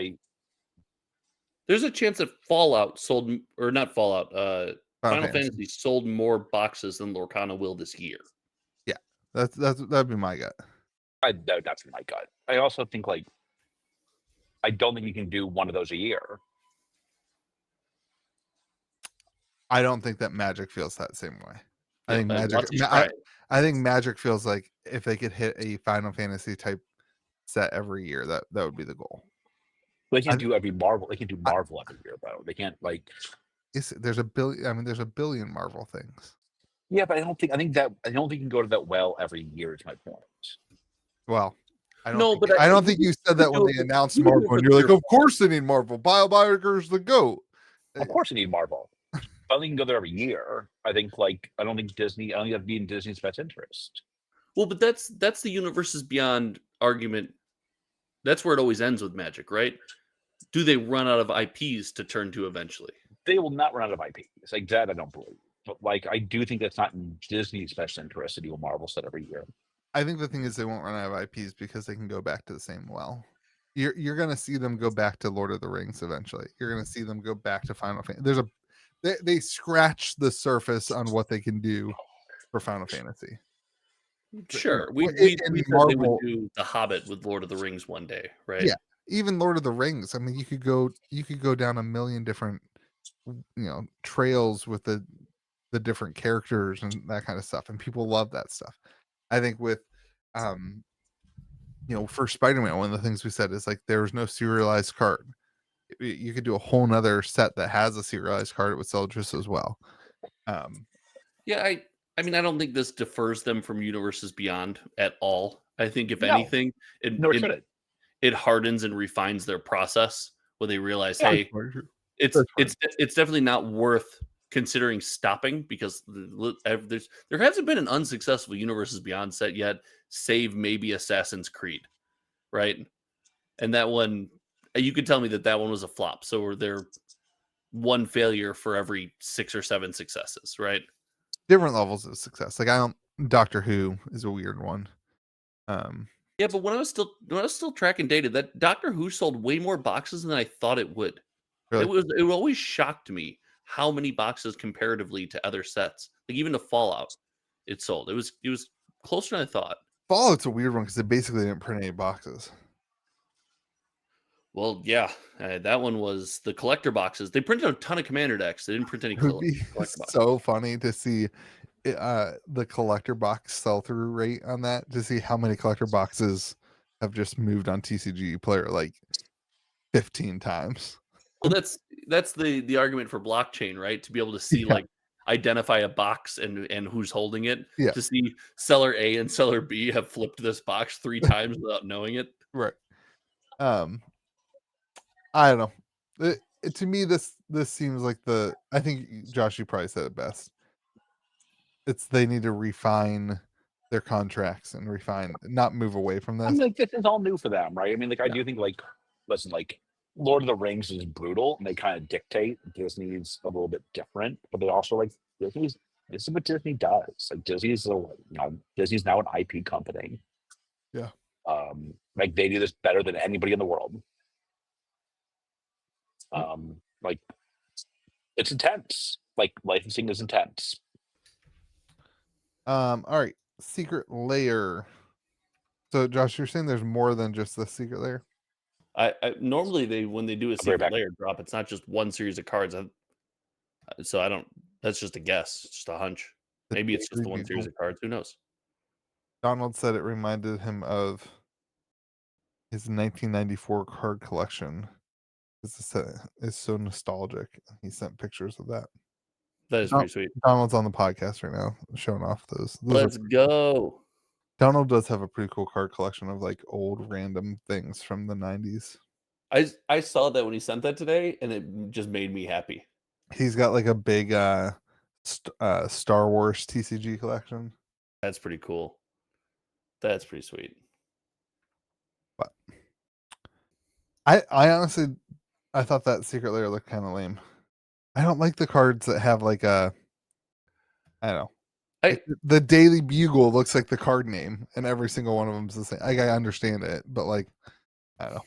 There's a chance that Fallout sold, or not Fallout, Final Fantasy sold more boxes than Lorcana will this year. Yeah, that'd be my gut. That's my gut. I also think I don't think you can do one of those a year. I don't think that Magic feels that same way. Yeah, I think Magic feels like if they could hit a Final Fantasy type set every year, that would be the goal. They can't do every Marvel. They can do Marvel every year, though. They can't like. There's a billion. I mean, there's a billion Marvel things. Yeah, but I don't think you can go to that well every year. Is my point. Well, I don't. No, think, but I don't think you said that when they announced Marvel, and you're like, "Of course they need Marvel. Biobarker's the GOAT." Of course, you need Marvel. I don't think you can go there every year. I think I don't think Disney. I don't think you have to be in Disney's best interest. Well, but that's the universes beyond argument. That's where it always ends with Magic, right? Do they run out of IPs to turn to eventually? They will not run out of IPs. Like that, I don't believe. But like, I do think that's not in Disney's best interest to do a Marvel set every year. I think the thing is they won't run out of IPs because they can go back to the same well. You're gonna see them go back to Lord of the Rings eventually. You're gonna see them go back to Final Fantasy. They scratch the surface on what they can do for Final Fantasy. Sure, we said they would do The Hobbit with Lord of the Rings one day, right? Yeah, even Lord of the Rings. I mean, you could go down a million different, trails with the different characters and that kind of stuff, and people love that stuff. I think with, for Spider-Man, one of the things we said is like there's no serialized card. You could do a whole nother set that has a serialized card. It would sell just as well. Yeah, I mean, I don't think this defers them from Universes Beyond at all. I think if anything, it hardens and refines their process when they realize, hey, it's definitely not worth considering stopping because there hasn't been an unsuccessful Universes Beyond set yet, save maybe Assassin's Creed, right? And that one, you could tell me that one was a flop. So they're one failure for every 6 or 7 successes, right? Different levels of success. Like Doctor Who is a weird one. Yeah, but when I was still tracking data, that Doctor Who sold way more boxes than I thought it would. Really? It always shocked me how many boxes comparatively to other sets. Like even to Fallout, it sold. It was closer than I thought. Fallout's a weird one because they basically didn't print any boxes. Well, yeah, that one was the collector boxes. They printed a ton of commander decks. They didn't print any collector boxes. So funny to see the collector box sell-through rate on that, to see how many collector boxes have just moved on TCG Player like 15 times. Well, that's the argument for blockchain, right? To be able to see like identify a box and who's holding it. Yeah. To see seller A and seller B have flipped this box 3 times without knowing it. Right. I don't know. To me, this seems like I think Josh, you probably said it best. They need to refine their contracts and not move away from this. I mean, like this is all new for them, right? I mean, like I do think listen, like Lord of the Rings is brutal and they kind of dictate. Disney's a little bit different, but they also like this is what Disney does. Like Disney's Disney's now an IP company. Yeah. Like they do this better than anybody in the world. Like it's intense. Like licensing is intense. All right, Secret Lair. So Josh, you're saying there's more than just the Secret Lair? I normally when they do a Secret Lair drop, it's not just one series of cards. So I don't. That's just a guess. It's just a hunch. Maybe it's just the one series of cards. Who knows? Donald said it reminded him of his 1994 card collection. It's so nostalgic. He sent pictures of that. That is pretty sweet. Donald's on the podcast right now, showing off those. Let's go. Donald does have a pretty cool card collection of like old random things from the 90s. I saw that when he sent that today, and it just made me happy. He's got like a big Star Wars TCG collection. That's pretty cool. That's pretty sweet. But I honestly, I thought that Secret Lair looked kind of lame. I don't like the cards that have like I don't know. The Daily Bugle looks like the card name, and every single one of them is the same. I understand it, but like, I don't know.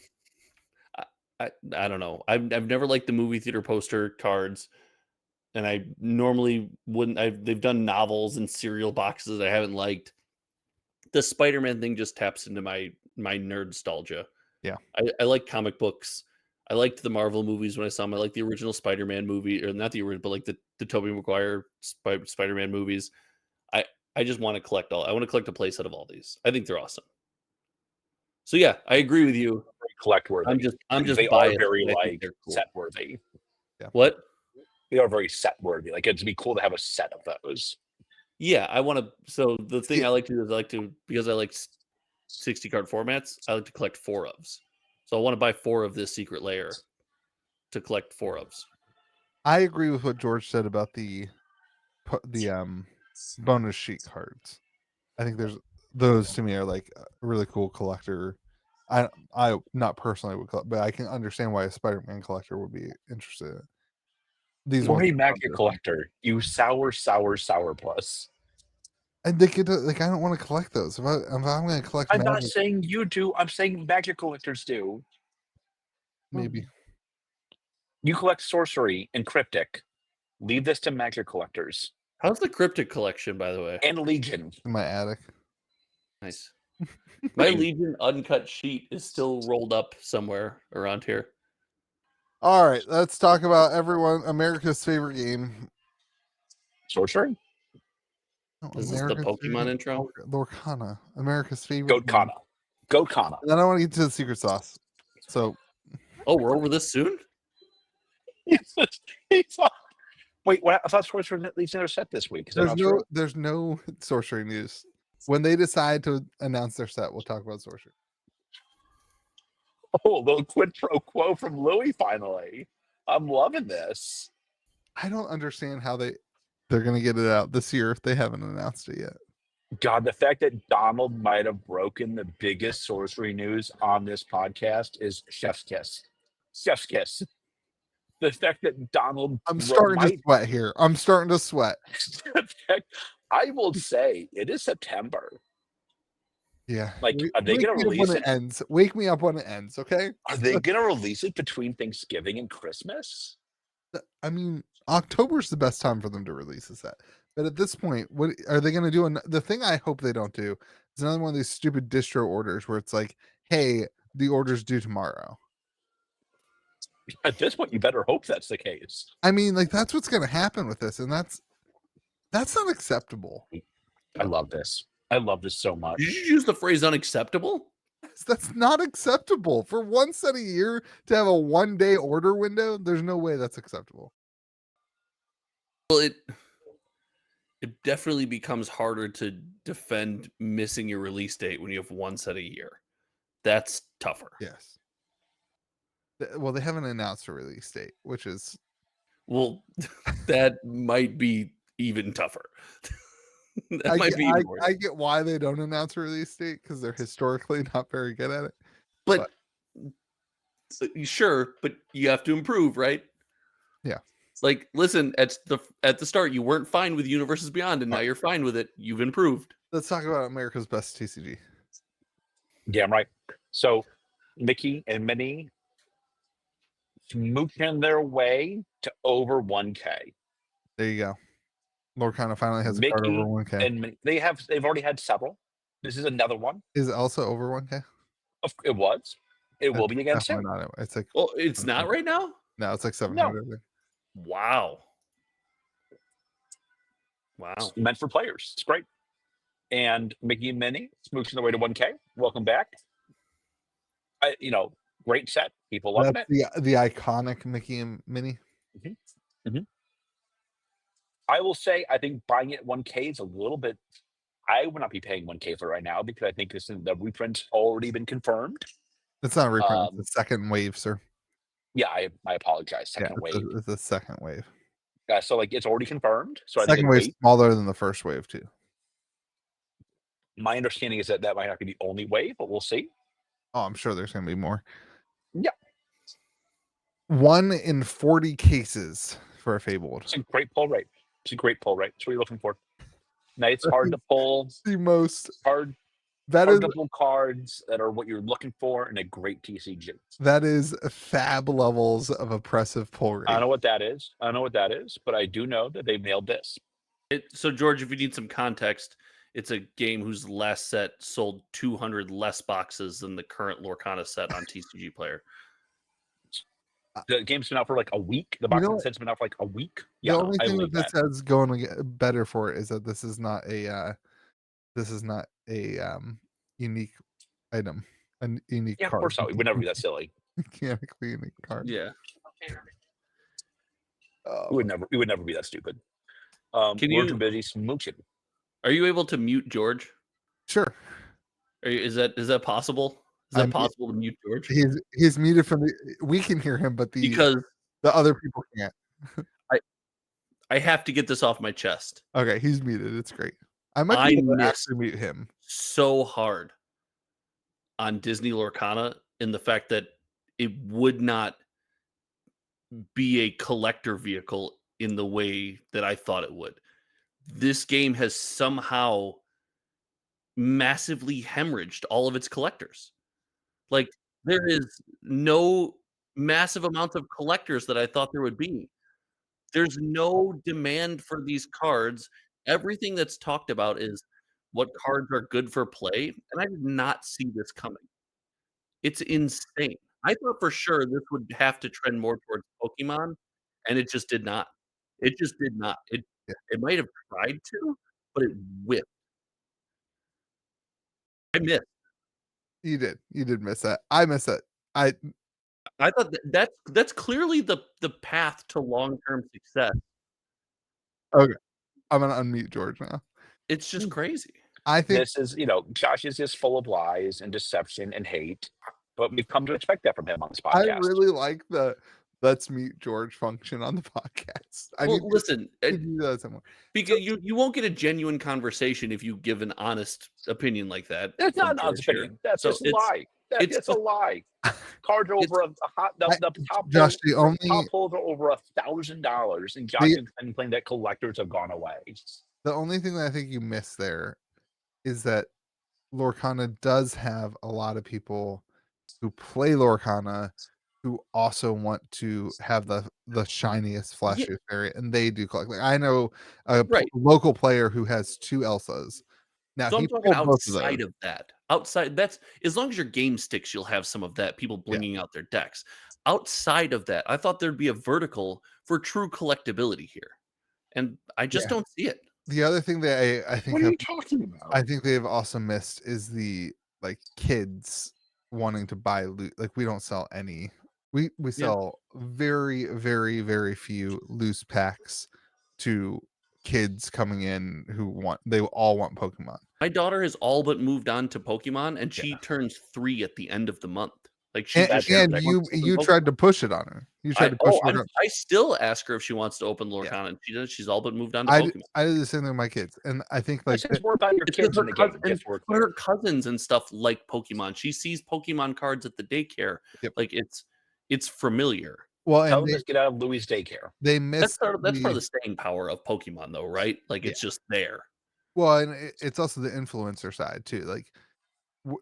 I don't know. I've never liked the movie theater poster cards, and I normally wouldn't. They've done novels and cereal boxes that I haven't liked. The Spider-Man thing just taps into my nerd nostalgia. Yeah, I like comic books. I liked the Marvel movies when I saw them. I like the original Spider-Man movie, or not the original, but like the Tobey Maguire Spider-Man movies. I just want to collect I want to collect a playset of all these. I think they're awesome. So yeah, I agree with you. collect worthy. I'm just they biased. are very I think like they're cool. set worthy. Yeah. What? They are very set worthy. Like it'd be cool to have a set of those. Yeah, I want to. So the thing Yeah. I like to do is because I like 60 card formats. I like to collect 4 ofs. So I want to buy 4 of this secret layer to collect 4 ofs. I agree with what George said about the bonus sheet cards. I think those to me are like a really cool collector. I not personally would collect, but I can understand why a Spider-Man collector would be interested in it. These Or ones a Magic collector, you sour plus. and they get like I don't want to collect those. If I'm going to collect I'm not Magic, saying you do. I'm saying Magic collectors do. maybe. You collect sorcery and cryptic. Leave this to Magic collectors How's the cryptic collection, by the way? and Legion. In my attic. Nice. My Legion uncut sheet is still rolled up somewhere around here. All right, let's talk about America's favorite game. Sorcery? Is this the Pokemon intro? Lorcana, America's favorite Goatkana. Goatkana. And then I want to get to the secret sauce. So, we're over this soon? Wait, what? I thought Sorcery at least another set this week. Is that not there's true? there's no sorcery news. When they decide to announce their set, we'll talk about sorcery. Oh, a little quid pro quo from Louis finally. I'm loving this. I don't understand how they're going to get it out this year if they haven't announced it yet. God, the fact that Donald might have broken the biggest sorcery news on this podcast is chef's kiss. Chef's kiss. The fact that Donald... I'm starting to sweat here. I'm starting to sweat. I will say, it is September. Yeah. Like, are they going to release it? Ends. Wake me up when it ends, okay? Are they going to release it between Thanksgiving and Christmas? I mean, October's the best time for them to release a set. But at this point, what are they going to do? The thing I hope they don't do is another one of these stupid distro orders where it's like, hey, the order's due tomorrow. At this point, you better hope that's the case. I mean, like that's what's going to happen with this, and that's not acceptable. I love this. I love this so much. Did you use the phrase unacceptable? That's not acceptable for one set a year to have a 1-day order window. There's no way that's acceptable. Well, it definitely becomes harder to defend missing your release date when you have 1 set a year. That's tougher. Yes. Well, they haven't announced a release date, which is... Well, that might be even tougher. I get why they don't announce a release date because they're historically not very good at it. But sure, but you have to improve, right? Yeah. Like, listen, at the start, you weren't fine with Universes Beyond, and now you're fine with it. You've improved. Let's talk about America's best TCG. Damn right. So, Mickey and Minnie smooching their way to over 1K. There you go. Lorcana finally has Mickey a card over 1K. And Minnie, they've already had several. This is another one. Is it also over 1K? It was. It will be again soon. Not. It's like, well, it's not right now. No, it's like 700. No. Wow. It's meant for players. It's great. And Mickey and Minnie smooching their way to 1K. Welcome back. Great set. People loving it. The iconic Mickey and Minnie. Mm-hmm. Mm-hmm. I will say, I think buying it 1K is a little bit. I would not be paying 1K for it right now because I think the reprint's already been confirmed. It's not a reprint. It's the second wave, sir. Yeah, I apologize. Second wave. It's the second wave. So it's already confirmed. So second wave smaller than the first wave too. My understanding is that might not be the only wave, but we'll see. Oh, I'm sure there's going to be more. Yeah. 1 in 40 cases for a Fabled. It's a great pull rate. That's what you're looking for. Now, it's hard to pull. The most hard to pull cards that are what you're looking for in a great TCG. That is fab levels of oppressive pull rate. I don't know what that is. But I do know that they've nailed this. So, George, if you need some context, it's a game whose last set sold 200 less boxes than the current Lorcana set on TCG Player. The game's been out for like a week. The box set's been out for like a week. The only thing that this has going better for it is that this is not a unique item. a unique Yeah, card. of course not. We would never be that silly. Mechanically unique card. Yeah. We would never be that stupid. Can We're you- too busy smooching. Are you able to mute George? Sure. Is that possible? Is that possible to mute George? He's muted from the. We can hear him, but Because the other people can't. I have to get this off my chest. Okay, he's muted. It's great. I might be able to missed actually mute him. so hard on Disney Lorcana in the fact that it would not be a collector vehicle in the way that I thought it would. This game has somehow massively hemorrhaged all of its collectors. Like, there is no massive amounts of collectors that I thought there would be. There's no demand for these cards. Everything that's talked about is what cards are good for play, and I did not see this coming. It's insane. I thought for sure this would have to trend more towards Pokemon, and it just did not. It just did not. It might have tried to, but it whipped. I missed. You did miss that. I miss it. I thought that's clearly the path to long-term success. Okay. I'm gonna unmute George now. It's just crazy. I think This is, Josh is just full of lies and deception and hate, but we've come to expect that from him on this I podcast. really like the let's meet George function on the podcast. Listen, to do that somewhere. Because you won't get a genuine conversation if you give an honest opinion like that. That's not from an honest George here. opinion. That's So just a lie. That's just a lie. Cards are over the top. Josh, the top only pulls are over $1,000, and Josh is claiming that collectors have gone away. the only thing that I think you missed there is that Lorcana does have a lot of people who play Lorcana who also want to have the shiniest, flashiest variant, and they do collect. Like, I know a local player who has 2 Elsas. Now So he I'm talking pulled both of outside those. of that. Outside, that's as long as your game sticks, you'll have some of that. People blinging out their decks. Outside of that, I thought there'd be a vertical for true collectability here, and I just don't see it. The other thing that I think What are you talking about? I think they've also missed is the kids wanting to buy loot. Like, we don't sell any. We sell very, very, very few loose packs to kids coming in who they all want Pokemon. My daughter has all but moved on to Pokemon, and she turns 3 at the end of the month. Like, she and you tried to push it on her. You tried to push her. I still ask her if she wants to open Lorcana, and she does. She's all but moved on to Pokemon. I do the same thing with my kids, and I think it's more about your kids in the game. But her cousins and stuff like Pokemon. She sees Pokemon cards at the daycare. Like, it's familiar. Well, tell them to get out of Louis' daycare. They miss that's part of the staying power of Pokemon, though, right? Like, it's just there. Well, and it's also the influencer side too. Like,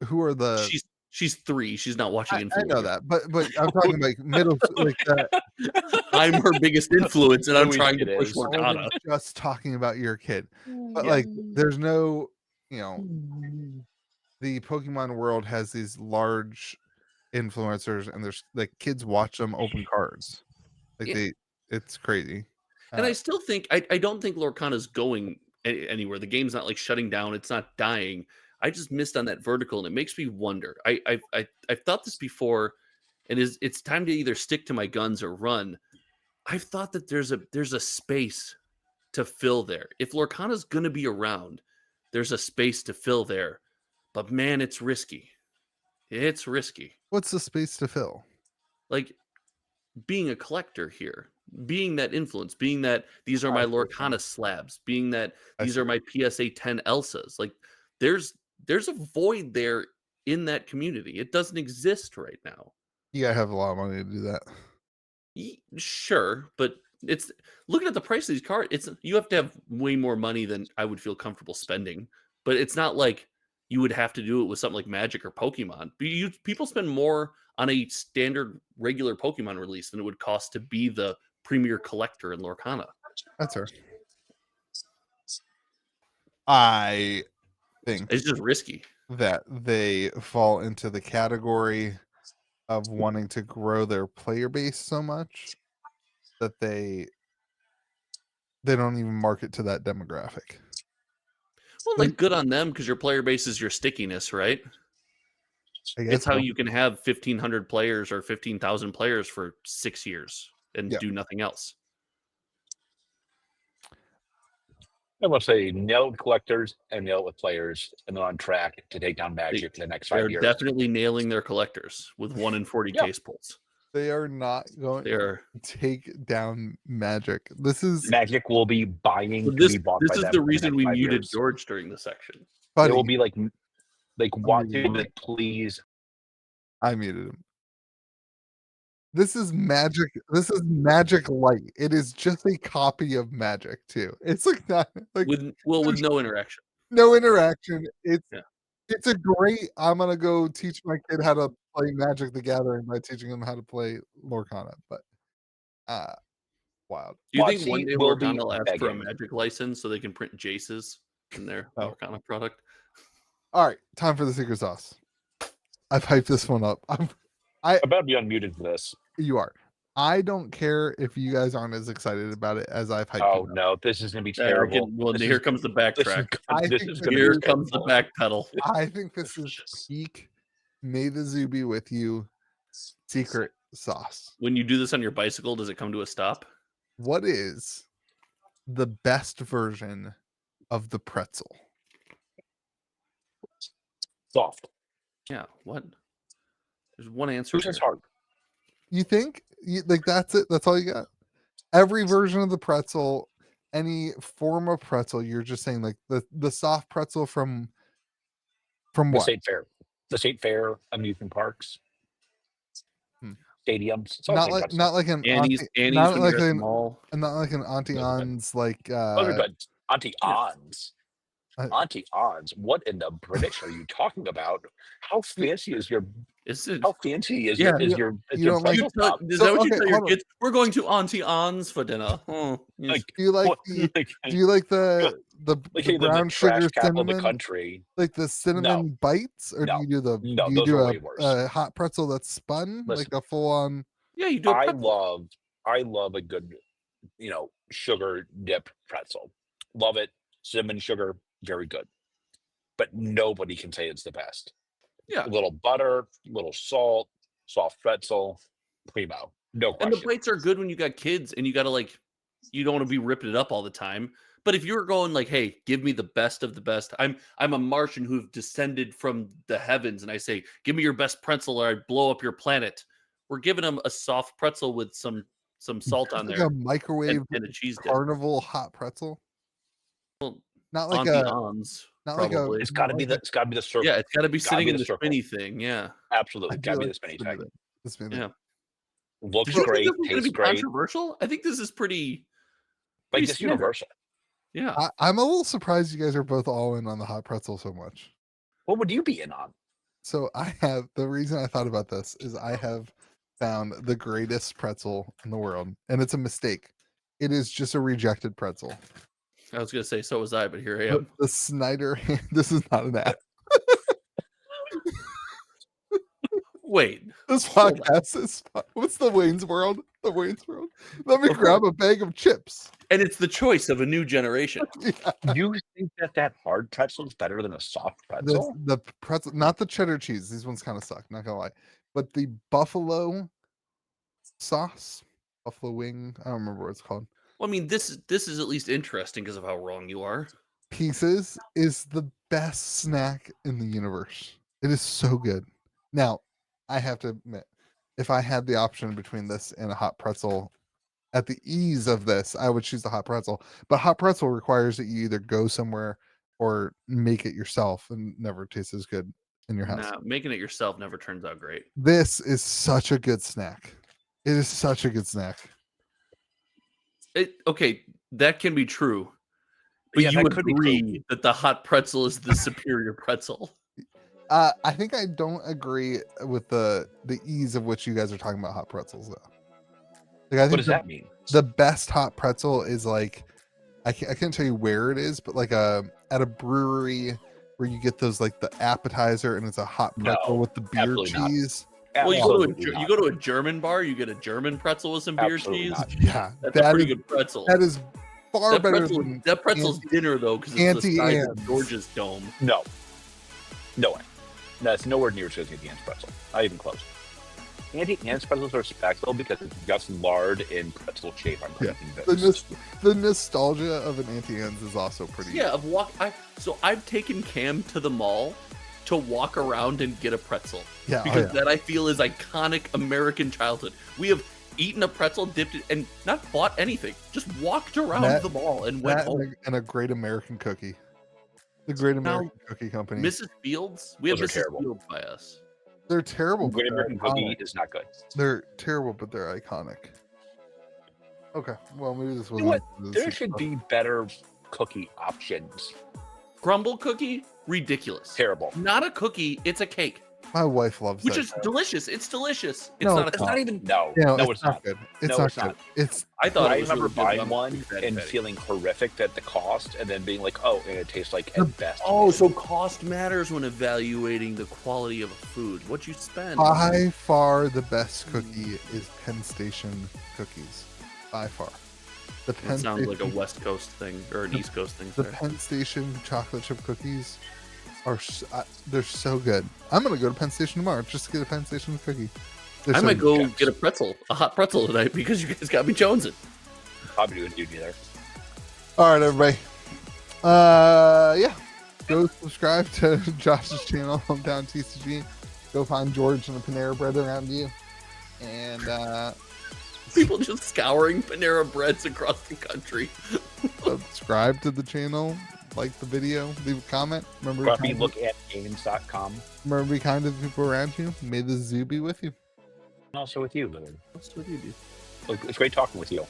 who are the? She's 3. She's not watching influencers. I know that, but I'm talking like middle, like that. I'm her biggest influence, and I'm trying to push Lorcana. Just talking about your kid, but like, there's no, the Pokemon world has these large influencers, and there's like kids watch them open cards, like it's crazy. And I still think I don't think Lorcana's going anywhere. The game's not like shutting down. It's not dying. I just missed on that vertical, and it makes me wonder. I've thought this before, and it's time to either stick to my guns or run. I've thought that there's a space to fill there. If Lorcana's gonna be around, there's a space to fill there. But man, it's risky. It's risky. What's the space to fill? Like, being a collector here, being that influence, being that these are my Lorcana slabs, being that these are my PSA 10 Elsas. Like, there's a void there in that community. It doesn't exist right now. You gotta have a lot of money to do that. Sure, but it's looking at the price of these cards. You have to have way more money than I would feel comfortable spending. But it's not like you would have to do it with something like Magic or Pokemon. People spend more on a standard regular Pokemon release than it would cost to be the premier collector in Lorcana. That's her. I think it's just risky that they fall into the category of wanting to grow their player base so much that they don't even market to that demographic. Well, like, good on them, because your player base is your stickiness, right? It's how you can have 1,500 players or 15,000 players for 6 years and do nothing else. I will say nail it with collectors and nail it with players, and they're on track to take down Magic in the next 5 years. They're definitely nailing their collectors with 1 in 40 case pulls. They are not going to take down Magic. Magic will be buying. This is the reason we muted George during the section. It will be like want to please. I muted him. This is Magic. This is Magic Light. It is just a copy of Magic too. It's like not like with no interaction. No interaction. It's a great. I'm gonna go teach my kid how to play Magic the Gathering by teaching him how to play Lorcana. But wild. Do you think one day Lorcana will ask for a Magic license so they can print Jaces in their Lorcana product? All right, time for the secret sauce. I've hyped this one up. I'm about to be unmuted for this. You are. I don't care if you guys aren't as excited about it as I've hyped. Oh no, this is gonna be terrible. Here comes the backtrack. Here comes the backpedal. I think this is peak. May the zoo be with you. Secret sauce. When you do this on your bicycle, does it come to a stop? What is the best version of the pretzel? Soft. Yeah. What? There's one answer. It's hard. You think? Like that's it? That's all you got? Every version of the pretzel, any form of pretzel, you're just saying like the soft pretzel from what? The state fair, amusement parks, stadiums. Not like an Annie's not like an Auntie Anne's like those are good. Auntie Anne's. Auntie Anne's. What in the British are you talking about? How fancy is your? How fancy is your? Is your pretzel top? Is that what you tell your kids? We're going to Auntie Anne's for dinner. Oh, yes. Do you like the brown sugar cinnamon? Of the country. Like the cinnamon bites, or do you do a hot pretzel that's spun, like a full on? Yeah, you do. I love a good, sugar dip pretzel. Love it. Cinnamon sugar, very good. But nobody can say it's the best. Yeah. A little butter, little salt, soft pretzel, primo. No question. And the bites are good when you got kids and you got to you don't want to be ripping it up all the time. But if you're going like, hey, give me the best of the best. I'm a Martian who've descended from the heavens and I say, give me your best pretzel or I blow up your planet. We're giving them a soft pretzel with some salt on there. A microwave and a cheese dip. Carnival hot pretzel. Well, not like it's got to be the circle. Yeah, it's got to be sitting in the spinny thing. Yeah, absolutely. Got to be the spinny thing. Yeah, looks great. Tastes great. Controversial. I think this is pretty just universal. Yeah, I'm a little surprised you guys are both all in on the hot pretzel so much. What would you be in on? So the reason I thought about this is I have found the greatest pretzel in the world, and it's a mistake. It is just a rejected pretzel. I was gonna say so was I, but here I am. The Snyder. This is not an ad. Wait, this podcast is. What's the Wayne's World? The Wayne's World. Let me grab a bag of chips. And it's the choice of a new generation. You think that hard pretzel is better than a soft pretzel? The pretzel, not the cheddar cheese. These ones kind of suck. Not gonna lie, but the buffalo sauce, buffalo wing. I don't remember what it's called. Well, I mean, this is at least interesting because of how wrong you are. Pieces is the best snack in the universe. It is so good. Now, I have to admit, if I had the option between this and a hot pretzel, at the ease of this, I would choose the hot pretzel. But hot pretzel requires that you either go somewhere or make it yourself, and never tastes as good in your house. Nah, making it yourself never turns out great. This is such a good snack. It is such a good snack. Okay, that can be true. But you would agree that the hot pretzel is the superior pretzel. I think I don't agree with the ease of which you guys are talking about hot pretzels, though. Like, I think what does that mean? The best hot pretzel is like, I can't tell you where it is, but like at a brewery where you get those like the appetizer and it's a hot pretzel with the beer cheese. Well, you go to a German bar, you get a German pretzel with some beer cheese. Yeah, that's a pretty good pretzel. That is far better than that pretzel's dinner though, because it's the size of George's dome. No way. No, it's nowhere near as good as Auntie Anne's pretzel. Not even close. Auntie Anne's pretzels are special because it's just lard in pretzel shape. I'm thinking the nostalgia of an Auntie Anne's is also pretty. Yeah, so I've taken Cam to the mall to walk around and get a pretzel. Yeah, because that I feel is iconic American childhood. We have eaten a pretzel, dipped it, and not bought anything. Just walked around the mall and went home. And a great American cookie. The Great American Cookie Company. Mrs. Fields? We have Mrs. Fields by us. They're terrible. Great American Cookie is not good. They're terrible, but they're iconic. Okay, well maybe this was. You know what? There should be better cookie options. Crumble cookie? Ridiculous. Terrible. Not a cookie, it's a cake. My wife loves Which that. is delicious. It's delicious. It's No, not. It's not even. No, it's not good. It's not good. It's. I thought I it was remember really buying one and feeling horrific at the cost, and then being like, "Oh, and it tastes like at best." Oh, so cost matters when evaluating the quality of a food. What you spend. By far, the best cookie is Penn Station cookies. By far. The Penn That sounds Station, like a West Coast thing or an East Coast thing. The Penn Station chocolate chip cookies are they're so good. I'm gonna go to Penn Station tomorrow just to get a Penn Station cookie. I might go get a hot pretzel tonight because you guys got me jonesing. Probably wouldn't do either. All right, everybody. Yeah, go subscribe to Josh's channel, Hometown TCG. Go find George and the Panera Bread around you, and people just scouring Panera Breads across the country. subscribe to the channel, like the video, leave a comment. Remember, look at games.com. Remember, be kind to the people around you. May the zoo be with you. And also with you, Lord. What's with you, dude? Look, it's great talking with you.